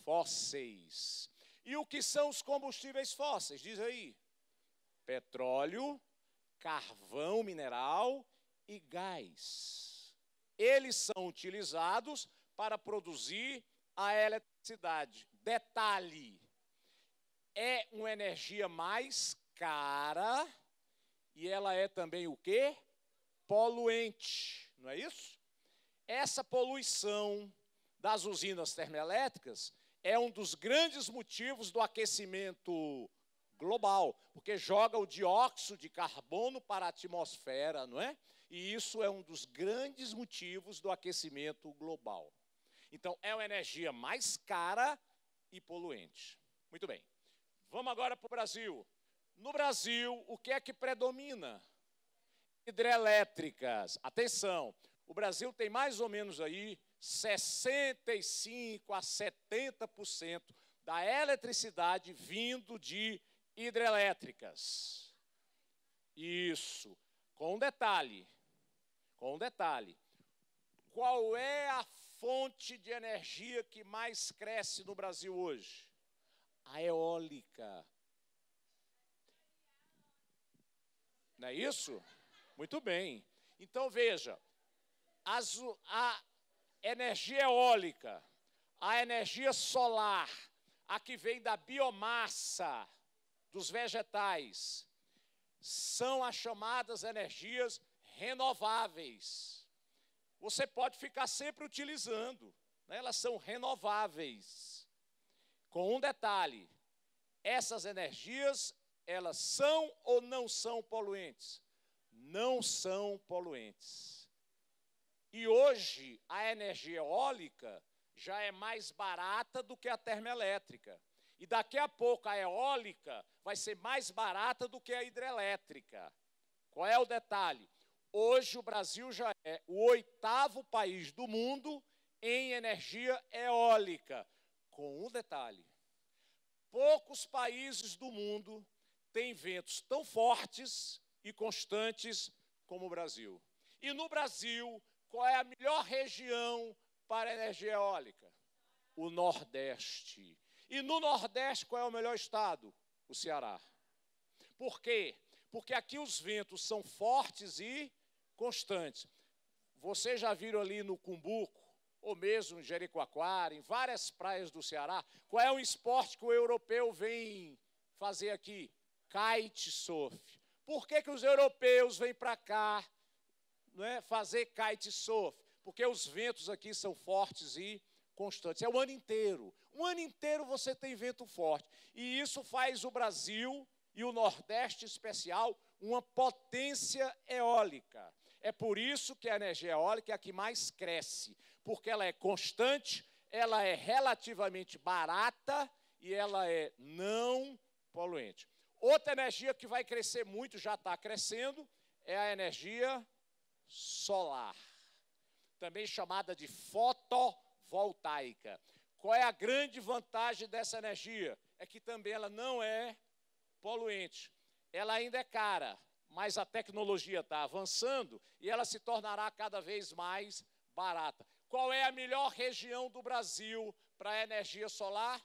fósseis. E o que são os combustíveis fósseis? Diz aí. Petróleo, carvão mineral e gás. Eles são utilizados para produzir a eletricidade. Detalhe, é uma energia mais cara e ela é também o quê? Poluente, não é isso? Essa poluição das usinas termoelétricas, é um dos grandes motivos do aquecimento global, porque joga o dióxido de carbono para a atmosfera, não é? E isso é um dos grandes motivos do aquecimento global. Então, é uma energia mais cara e poluente. Muito bem. Vamos agora para o Brasil. No Brasil, o que é que predomina? Hidrelétricas. Atenção, o Brasil tem mais ou menos aí 65% a 70% da eletricidade vindo de hidrelétricas. Isso. Com um detalhe. Qual é a fonte de energia que mais cresce no Brasil hoje? A eólica. Não é isso? Muito bem. Então, veja, a energia eólica, a energia solar, a que vem da biomassa dos vegetais, são as chamadas energias renováveis. Você pode ficar sempre utilizando, né? Elas são renováveis. Com um detalhe, essas energias, elas são ou não são poluentes? Não são poluentes. E hoje, a energia eólica já é mais barata do que a termoelétrica. E daqui a pouco, a eólica vai ser mais barata do que a hidrelétrica. Qual é o detalhe? Hoje, o Brasil já é o 8º país do mundo em energia eólica. Com um detalhe: poucos países do mundo têm ventos tão fortes e constantes como o Brasil. E no Brasil, qual é a melhor região para a energia eólica? O Nordeste. E no Nordeste, qual é o melhor estado? O Ceará. Por quê? Porque aqui os ventos são fortes e constantes. Vocês já viram ali no Cumbuco, ou mesmo em Jericoacoara, em várias praias do Ceará, qual é o esporte que o europeu vem fazer aqui? Kitesurf. Por que os europeus vêm para cá, não é, fazer kitesurf? Porque os ventos aqui são fortes e constantes. É o ano inteiro. O ano inteiro você tem vento forte. E isso faz o Brasil, e o Nordeste em especial, uma potência eólica. É por isso que a energia eólica é a que mais cresce, porque ela é constante, ela é relativamente barata e ela é não poluente. Outra energia que vai crescer muito, já está crescendo, é a energia solar, também chamada de fotovoltaica. Qual é a grande vantagem dessa energia? É que também ela não é poluente. Ela ainda é cara, mas a tecnologia está avançando e ela se tornará cada vez mais barata. Qual é a melhor região do Brasil para a energia solar?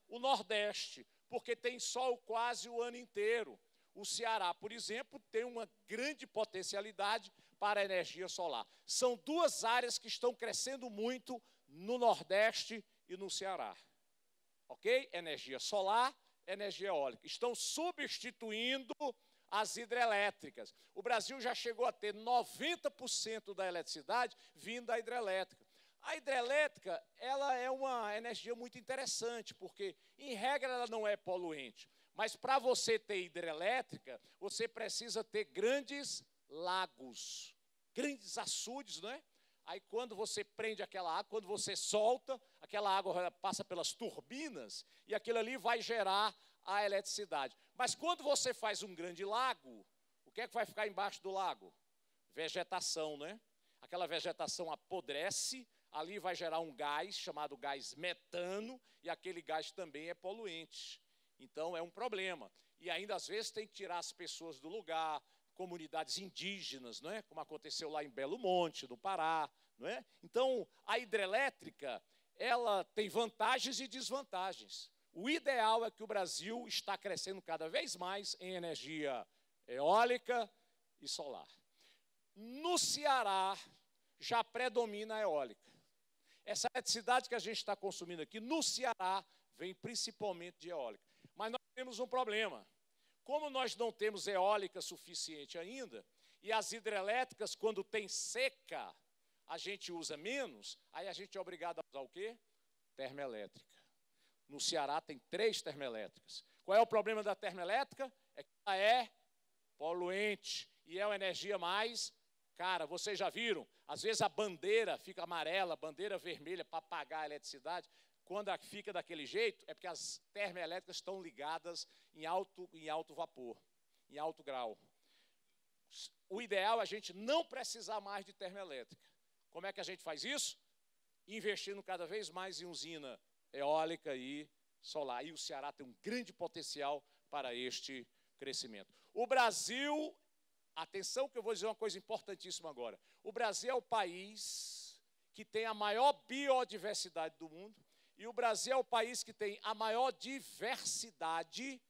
O Nordeste, porque tem sol quase o ano inteiro. O Ceará, por exemplo, tem uma grande potencialidade para a energia solar. São duas áreas que estão crescendo muito no Nordeste e no Ceará. Ok? Energia solar, energia eólica. Estão substituindo as hidrelétricas. O Brasil já chegou a ter 90% da eletricidade vindo da hidrelétrica. A hidrelétrica, ela é uma energia muito interessante, porque, em regra, ela não é poluente. Mas, para você ter hidrelétrica, você precisa ter grandes lagos, grandes açudes, não é? Aí, quando você prende aquela água, quando você solta, aquela água passa pelas turbinas e aquilo ali vai gerar a eletricidade. Mas, quando você faz um grande lago, o que é que vai ficar embaixo do lago? Vegetação, né? Aquela vegetação apodrece, ali vai gerar um gás chamado gás metano, e aquele gás também é poluente. Então, é um problema. E ainda, às vezes, tem que tirar as pessoas do lugar, comunidades indígenas, não é? Como aconteceu lá em Belo Monte, no Pará, não é? Então, a hidrelétrica, ela tem vantagens e desvantagens. O ideal é que o Brasil está crescendo cada vez mais em energia eólica e solar. No Ceará, já predomina a eólica. Essa eletricidade que a gente está consumindo aqui, no Ceará, vem principalmente de eólica. Mas nós temos um problema. Como nós não temos eólica suficiente ainda, e as hidrelétricas, quando tem seca, a gente usa menos, aí a gente é obrigado a usar o quê? Termoelétrica. No Ceará tem 3 termoelétricas. Qual é o problema da termoelétrica? É que ela é poluente e é uma energia mais cara. Vocês já viram? Às vezes a bandeira fica amarela, bandeira vermelha para pagar a eletricidade. Quando fica daquele jeito, é porque as termoelétricas estão ligadas em alto vapor, em alto grau. O ideal é a gente não precisar mais de termoelétrica. Como é que a gente faz isso? Investindo cada vez mais em usina eólica e solar. E o Ceará tem um grande potencial para este crescimento. O Brasil, atenção que eu vou dizer uma coisa importantíssima agora. O Brasil é o país que tem a maior biodiversidade do mundo e o Brasil é o país que tem a maior diversidade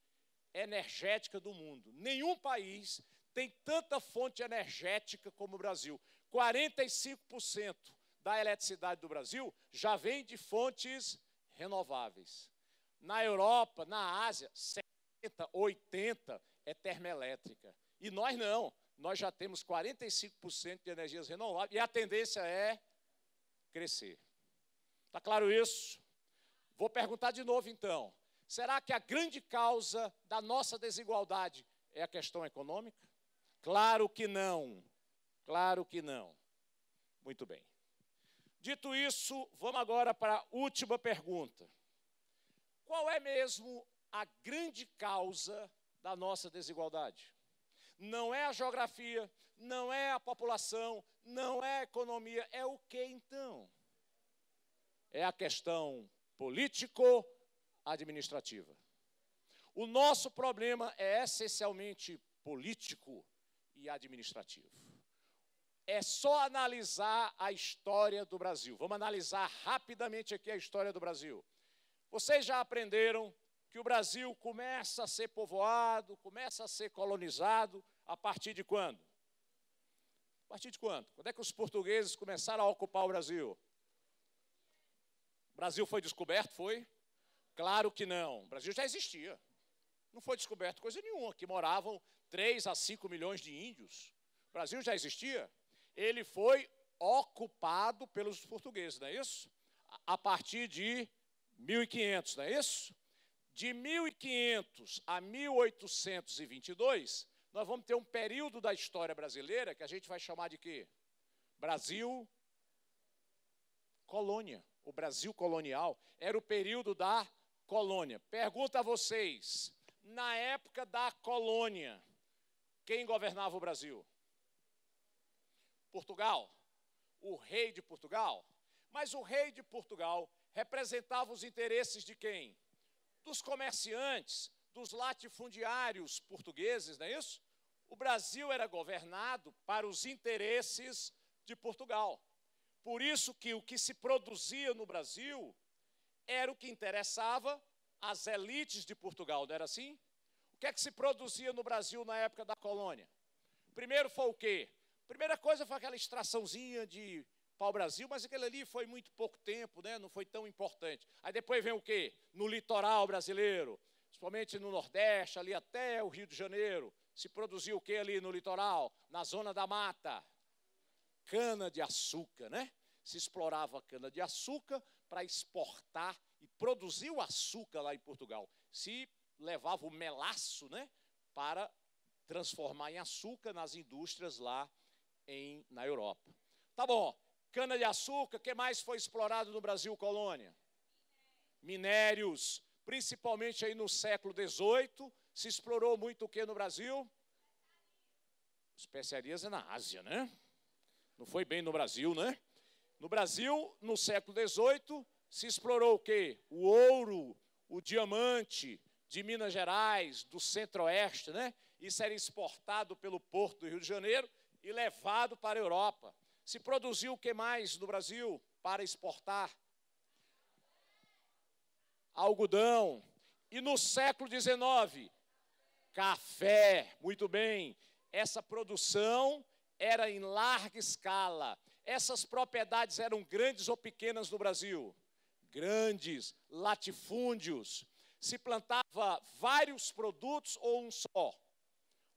energética do mundo. Nenhum país tem tanta fonte energética como o Brasil. 45% da eletricidade do Brasil já vem de fontes renováveis. Na Europa, na Ásia, 70%, 80% é termoelétrica. E nós não. Nós já temos 45% de energias renováveis e a tendência é crescer. Está claro isso? Vou perguntar de novo, então. Será que a grande causa da nossa desigualdade é a questão econômica? Claro que não. Claro que não. Muito bem. Dito isso, vamos agora para a última pergunta. Qual é mesmo a grande causa da nossa desigualdade? Não é a geografia, não é a população, não é a economia, é o que então? É a questão político-administrativa. O nosso problema é essencialmente político e administrativo. É só analisar a história do Brasil. Vamos analisar rapidamente aqui a história do Brasil. Vocês já aprenderam que o Brasil começa a ser povoado, começa a ser colonizado a partir de quando? A partir de quando? Quando é que os portugueses começaram a ocupar o Brasil? O Brasil foi descoberto, foi? Claro que não. O Brasil já existia. Não foi descoberto coisa nenhuma. Aqui moravam 3 a 5 milhões de índios. O Brasil já existia. Ele foi ocupado pelos portugueses, não é isso? A partir de 1500, não é isso? De 1500 a 1822, nós vamos ter um período da história brasileira que a gente vai chamar de quê? Brasil colônia. O Brasil colonial era o período da colônia. Pergunto a vocês, na época da colônia, quem governava o Brasil? Portugal, o rei de Portugal. Mas o rei de Portugal representava os interesses de quem? Dos comerciantes, dos latifundiários portugueses, não é isso? O Brasil era governado para os interesses de Portugal. Por isso que o que se produzia no Brasil era o que interessava às elites de Portugal, não era assim? O que é que se produzia no Brasil na época da colônia? Primeiro foi o quê? Primeira coisa foi aquela extraçãozinha de pau-brasil, mas aquele ali foi muito pouco tempo, né? Não foi tão importante. Aí depois vem o quê? No litoral brasileiro, principalmente no Nordeste, ali até o Rio de Janeiro, se produziu o quê ali no litoral? Na zona da mata? Cana-de-açúcar, né? Se explorava cana-de-açúcar para exportar e produzir o açúcar lá em Portugal. Se levava o melaço, né? Para transformar em açúcar nas indústrias lá na Europa. Tá bom, cana-de-açúcar, o que mais foi explorado no Brasil colônia? Minérios, principalmente aí no século XVIII, se explorou muito o que no Brasil? Especiarias é na Ásia, né? Não foi bem no Brasil, né? No Brasil, no século XVIII, se explorou o quê? O ouro, o diamante de Minas Gerais, do Centro-Oeste, né? Isso era exportado pelo Porto do Rio de Janeiro e levado para a Europa. Se produziu o que mais no Brasil para exportar? Algodão. E no século XIX, café. Muito bem. Essa produção era em larga escala. Essas propriedades eram grandes ou pequenas no Brasil? Grandes, latifúndios. Se plantava vários produtos ou um só?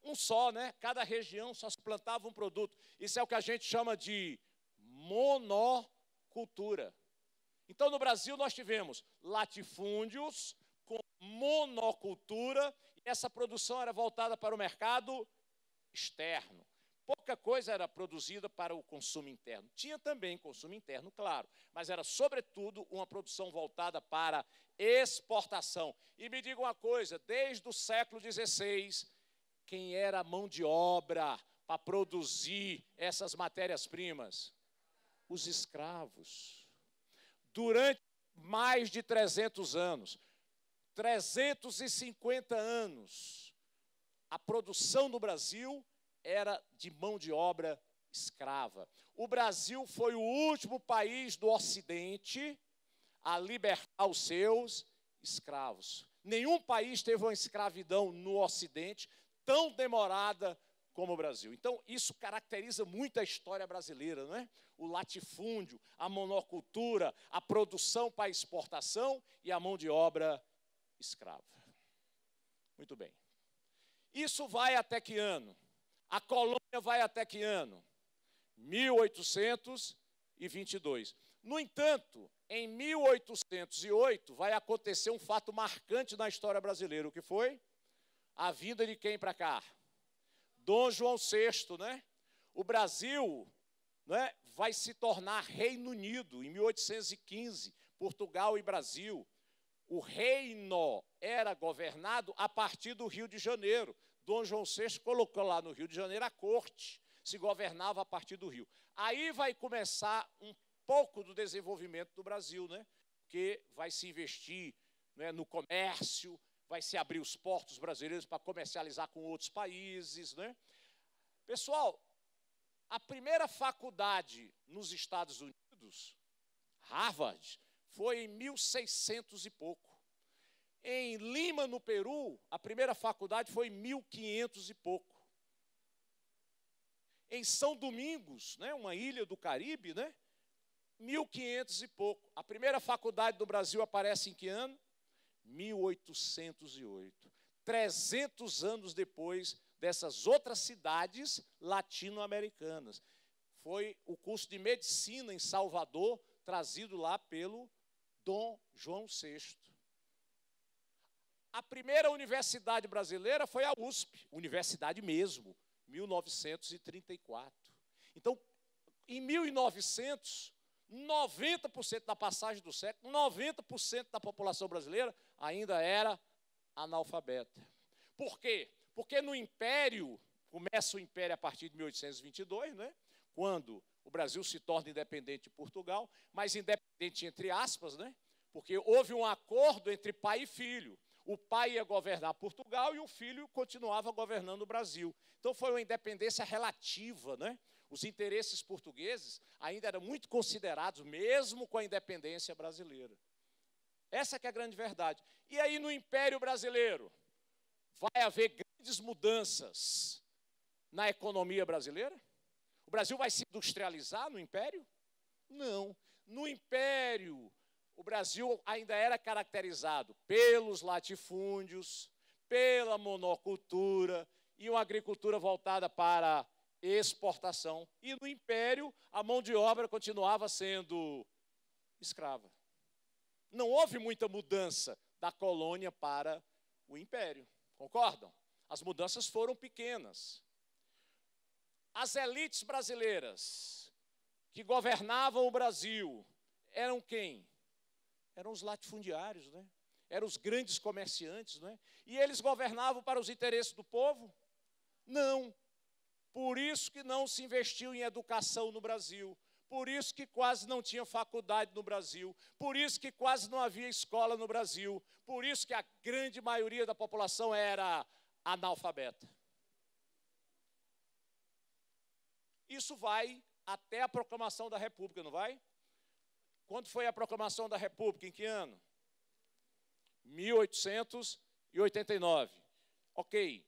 Um só, né? Cada região só se plantava um produto. Isso é o que a gente chama de monocultura. Então, no Brasil, nós tivemos latifúndios com monocultura, e essa produção era voltada para o mercado externo. Pouca coisa era produzida para o consumo interno. Tinha também consumo interno, claro, mas era, sobretudo, uma produção voltada para exportação. E me diga uma coisa, desde o século XVI, quem era a mão de obra para produzir essas matérias-primas? Os escravos. Durante mais de 300 anos, 350 anos, a produção no Brasil era de mão de obra escrava. O Brasil foi o último país do Ocidente a libertar os seus escravos. Nenhum país teve uma escravidão no Ocidente tão demorada como o Brasil. Então, isso caracteriza muito a história brasileira, não é? O latifúndio, a monocultura, a produção para exportação e a mão de obra escrava. Muito bem. Isso vai até que ano? A colônia vai até que ano? 1822. No entanto, em 1808 vai acontecer um fato marcante na história brasileira. O que foi? A vinda de quem para cá? Dom João VI, né? O Brasil, né, vai se tornar Reino Unido em 1815, Portugal e Brasil. O reino era governado a partir do Rio de Janeiro. Dom João VI colocou lá no Rio de Janeiro a corte, se governava a partir do Rio. Aí vai começar um pouco do desenvolvimento do Brasil, né? Porque vai se investir, né, no comércio, vai se abrir os portos brasileiros para comercializar com outros países, né? Pessoal, a primeira faculdade nos Estados Unidos, Harvard, foi em 1600 e pouco. Em Lima, no Peru, a primeira faculdade foi em 1500 e pouco. Em São Domingos, né, uma ilha do Caribe, né, 1500 e pouco. A primeira faculdade do Brasil aparece em que ano? 1808. 300 anos depois dessas outras cidades latino-americanas. Foi o curso de medicina em Salvador, trazido lá pelo Dom João VI. A primeira universidade brasileira foi a USP, universidade mesmo, 1934. Então, em 1900, 90% da passagem do século, 90% da população brasileira ainda era analfabeta. Por quê? Porque no Império, começa o Império a partir de 1822, né? Quando o Brasil se torna independente de Portugal, mas independente entre aspas, né? Porque houve um acordo entre pai e filho. O pai ia governar Portugal e o filho continuava governando o Brasil. Então foi uma independência relativa, né? Os interesses portugueses ainda eram muito considerados, mesmo com a independência brasileira. Essa que é a grande verdade. E aí no Império Brasileiro, vai haver grandes mudanças na economia brasileira? O Brasil vai se industrializar no Império? Não. No Império, o Brasil ainda era caracterizado pelos latifúndios, pela monocultura e uma agricultura voltada para exportação. E no Império, a mão de obra continuava sendo escrava. Não houve muita mudança da colônia para o Império. Concordam? As mudanças foram pequenas. As elites brasileiras que governavam o Brasil eram quem? Eram os latifundiários, né? Eram os grandes comerciantes, né? E eles governavam para os interesses do povo? Não. Por isso que não se investiu em educação no Brasil. Por isso que quase não tinha faculdade no Brasil. Por isso que quase não havia escola no Brasil. Por isso que a grande maioria da população era analfabeta. Isso vai até a proclamação da República, não vai? Quando foi a proclamação da República? Em que ano? 1889. Ok.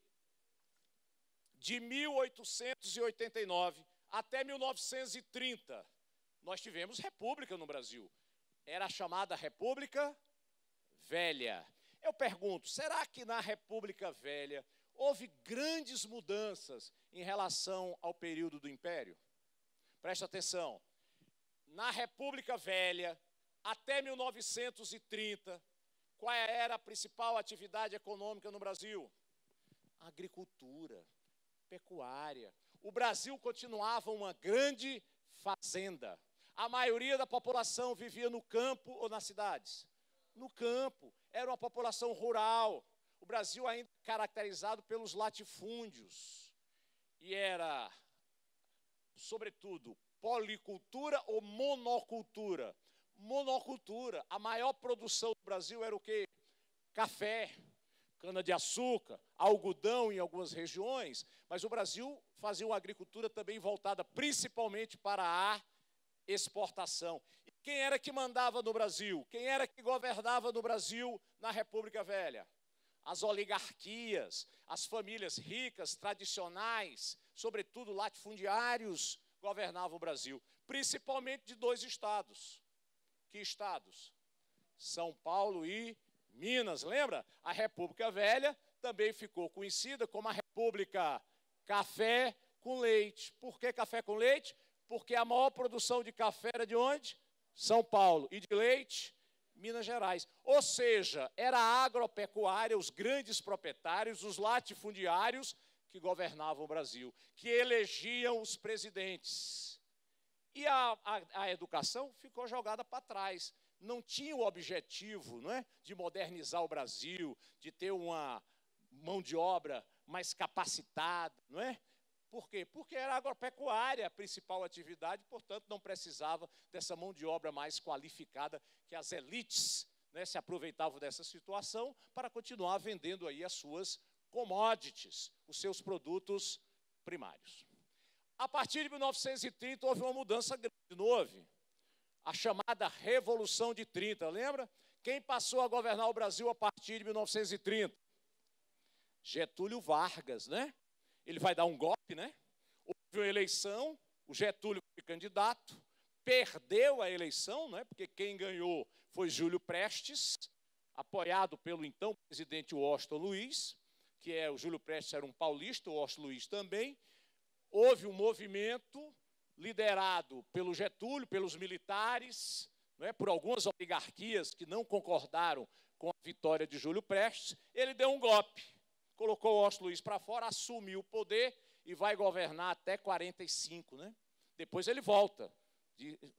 De 1889 até 1930, nós tivemos república no Brasil. Era a chamada República Velha. Eu pergunto, será que na República Velha houve grandes mudanças em relação ao período do Império? Presta atenção. Na República Velha, Até 1930, qual era a principal atividade econômica no Brasil? Agricultura, pecuária. O Brasil continuava uma grande fazenda. A maioria da população vivia no campo ou nas cidades? No campo. Era uma população rural. O Brasil ainda caracterizado pelos latifúndios. E era, sobretudo, policultura ou monocultura? Monocultura. A maior produção do Brasil era o quê? Café, cana-de-açúcar, algodão em algumas regiões, mas o Brasil fazia uma agricultura também voltada principalmente para a exportação. E quem era que mandava no Brasil? Quem era que governava no Brasil na República Velha? As oligarquias, as famílias ricas, tradicionais, sobretudo latifundiários, governavam o Brasil, principalmente de dois estados. Que estados? São Paulo e Minas, lembra? A República Velha também ficou conhecida como a República Café com Leite. Por que café com leite? Porque a maior produção de café era de onde? São Paulo. E de leite? Minas Gerais. Ou seja, era a agropecuária, os grandes proprietários, os latifundiários que governavam o Brasil, que elegiam os presidentes. E a educação ficou jogada para trás. Não tinha o objetivo, não é, de modernizar o Brasil, de ter uma mão de obra mais capacitada, não é? Por quê? Porque era a agropecuária a principal atividade, portanto, não precisava dessa mão de obra mais qualificada, que as elites, né, se aproveitavam dessa situação para continuar vendendo aí as suas commodities, os seus produtos primários. A partir de 1930, houve uma mudança grande, não houve? A chamada Revolução de 30, lembra? Quem passou a governar o Brasil a partir de 1930? Getúlio Vargas, né? Ele vai dar um golpe, né? Houve uma eleição, o Getúlio foi candidato, perdeu a eleição, né? Porque quem ganhou foi Júlio Prestes, apoiado pelo então presidente Washington Luiz, que é o Júlio Prestes era um paulista, o Washington Luiz também. Houve um movimento liderado pelo Getúlio, pelos militares, não é, por algumas oligarquias que não concordaram com a vitória de Júlio Prestes. Ele deu um golpe, colocou o Washington Luiz para fora, assumiu o poder e vai governar até 45, né? Depois ele volta,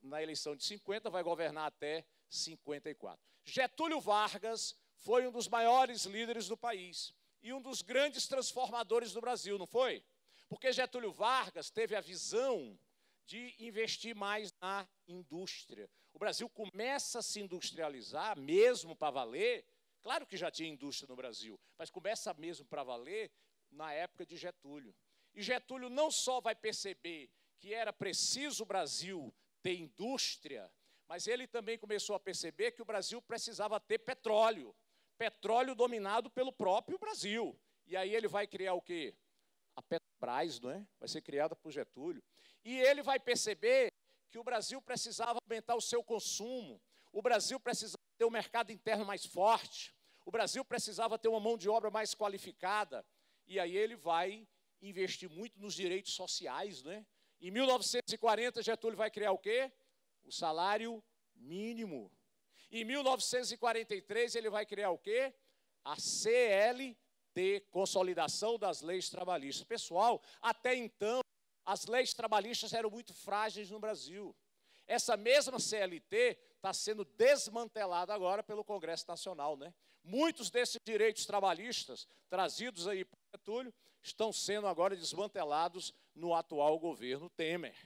na eleição de 50, vai governar até 54. Getúlio Vargas foi um dos maiores líderes do país e um dos grandes transformadores do Brasil, não foi? Porque Getúlio Vargas teve a visão de investir mais na indústria. O Brasil começa a se industrializar, mesmo para valer. Claro que já tinha indústria no Brasil, mas começa mesmo para valer na época de Getúlio. E Getúlio não só vai perceber que era preciso o Brasil ter indústria, mas ele também começou a perceber que o Brasil precisava ter petróleo. Petróleo dominado pelo próprio Brasil. E aí ele vai criar o quê? A Petrobras, não é? Vai ser criada por Getúlio. E ele vai perceber que o Brasil precisava aumentar o seu consumo, o Brasil precisava ter um mercado interno mais forte, o Brasil precisava ter uma mão de obra mais qualificada, e aí ele vai investir muito nos direitos sociais, não é? Em 1940, Getúlio vai criar o quê? O salário mínimo. Em 1943, ele vai criar o quê? A CLT, Consolidação das Leis Trabalhistas. Pessoal, até então, as leis trabalhistas eram muito frágeis no Brasil. Essa mesma CLT está sendo desmantelada agora pelo Congresso Nacional, né? Muitos desses direitos trabalhistas trazidos aí por Getúlio estão sendo agora desmantelados no atual governo Temer.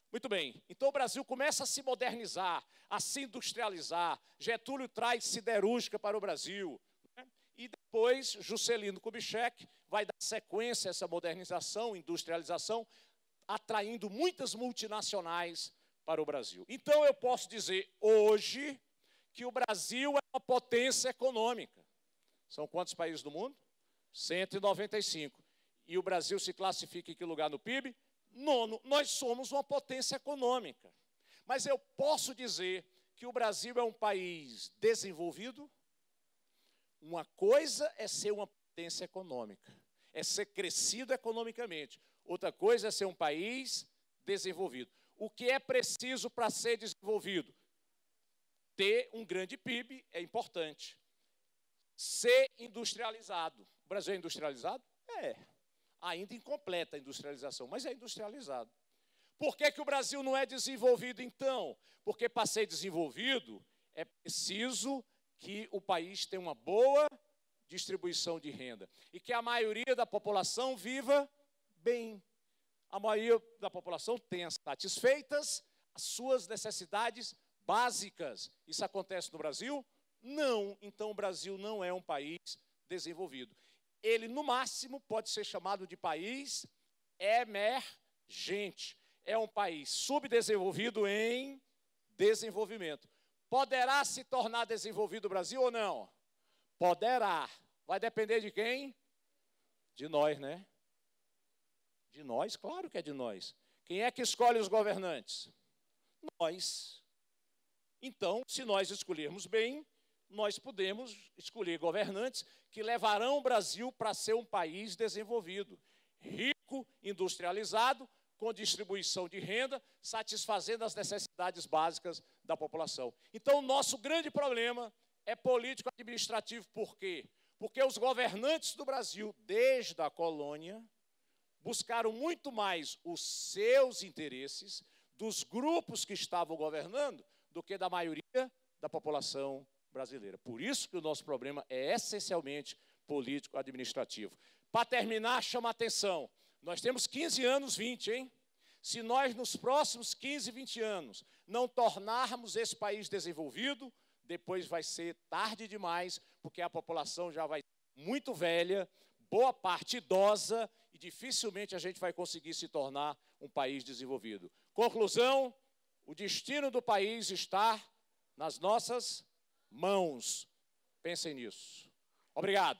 Muito bem, então o Brasil começa a se modernizar, a se industrializar. Getúlio traz siderúrgica para o Brasil, né? E depois Juscelino Kubitschek vai dar sequência a essa modernização, industrialização, atraindo muitas multinacionais para o Brasil. Então eu posso dizer hoje que o Brasil é uma potência econômica. São quantos países do mundo? 195. E o Brasil se classifica em que lugar no PIB? Nono. Nós somos uma potência econômica. Mas eu posso dizer que o Brasil é um país desenvolvido? Uma coisa é ser uma potência econômica, é ser crescido economicamente. Outra coisa é ser um país desenvolvido. O que é preciso para ser desenvolvido? ter um grande PIB é importante. Ser industrializado. O Brasil é industrializado? É. Ainda incompleta a industrialização, mas é industrializado. Por que que o Brasil não é desenvolvido, então? Porque para ser desenvolvido é preciso que o país tenha uma boa distribuição de renda e que a maioria da população viva bem. A maioria da população tenha satisfeitas as suas necessidades básicas. Isso acontece no Brasil? Não. Então, o Brasil não é um país desenvolvido. Ele, no máximo, pode ser chamado de país emergente. É um país subdesenvolvido em desenvolvimento. Poderá se tornar desenvolvido o Brasil ou não? Poderá. Vai depender de quem? De nós, né? De nós? Claro que é de nós. Quem é que escolhe os governantes? Nós. Então, se nós escolhermos bem, nós podemos escolher governantes que levarão o Brasil para ser um país desenvolvido, rico, industrializado, com distribuição de renda, satisfazendo as necessidades básicas da população. Então, o nosso grande problema é político-administrativo. Por quê? Porque os governantes do Brasil, desde a colônia, buscaram muito mais os seus interesses dos grupos que estavam governando do que da maioria da população brasileira. Por isso que o nosso problema é essencialmente político-administrativo. Para terminar, chama a atenção. Nós temos 15 anos, 20, hein? Se nós, nos próximos 15, 20 anos, não tornarmos esse país desenvolvido, depois vai ser tarde demais, porque a população já vai muito velha, boa parte idosa, e dificilmente a gente vai conseguir se tornar um país desenvolvido. Conclusão, o destino do país está nas nossas mãos. Pensem nisso. Obrigado.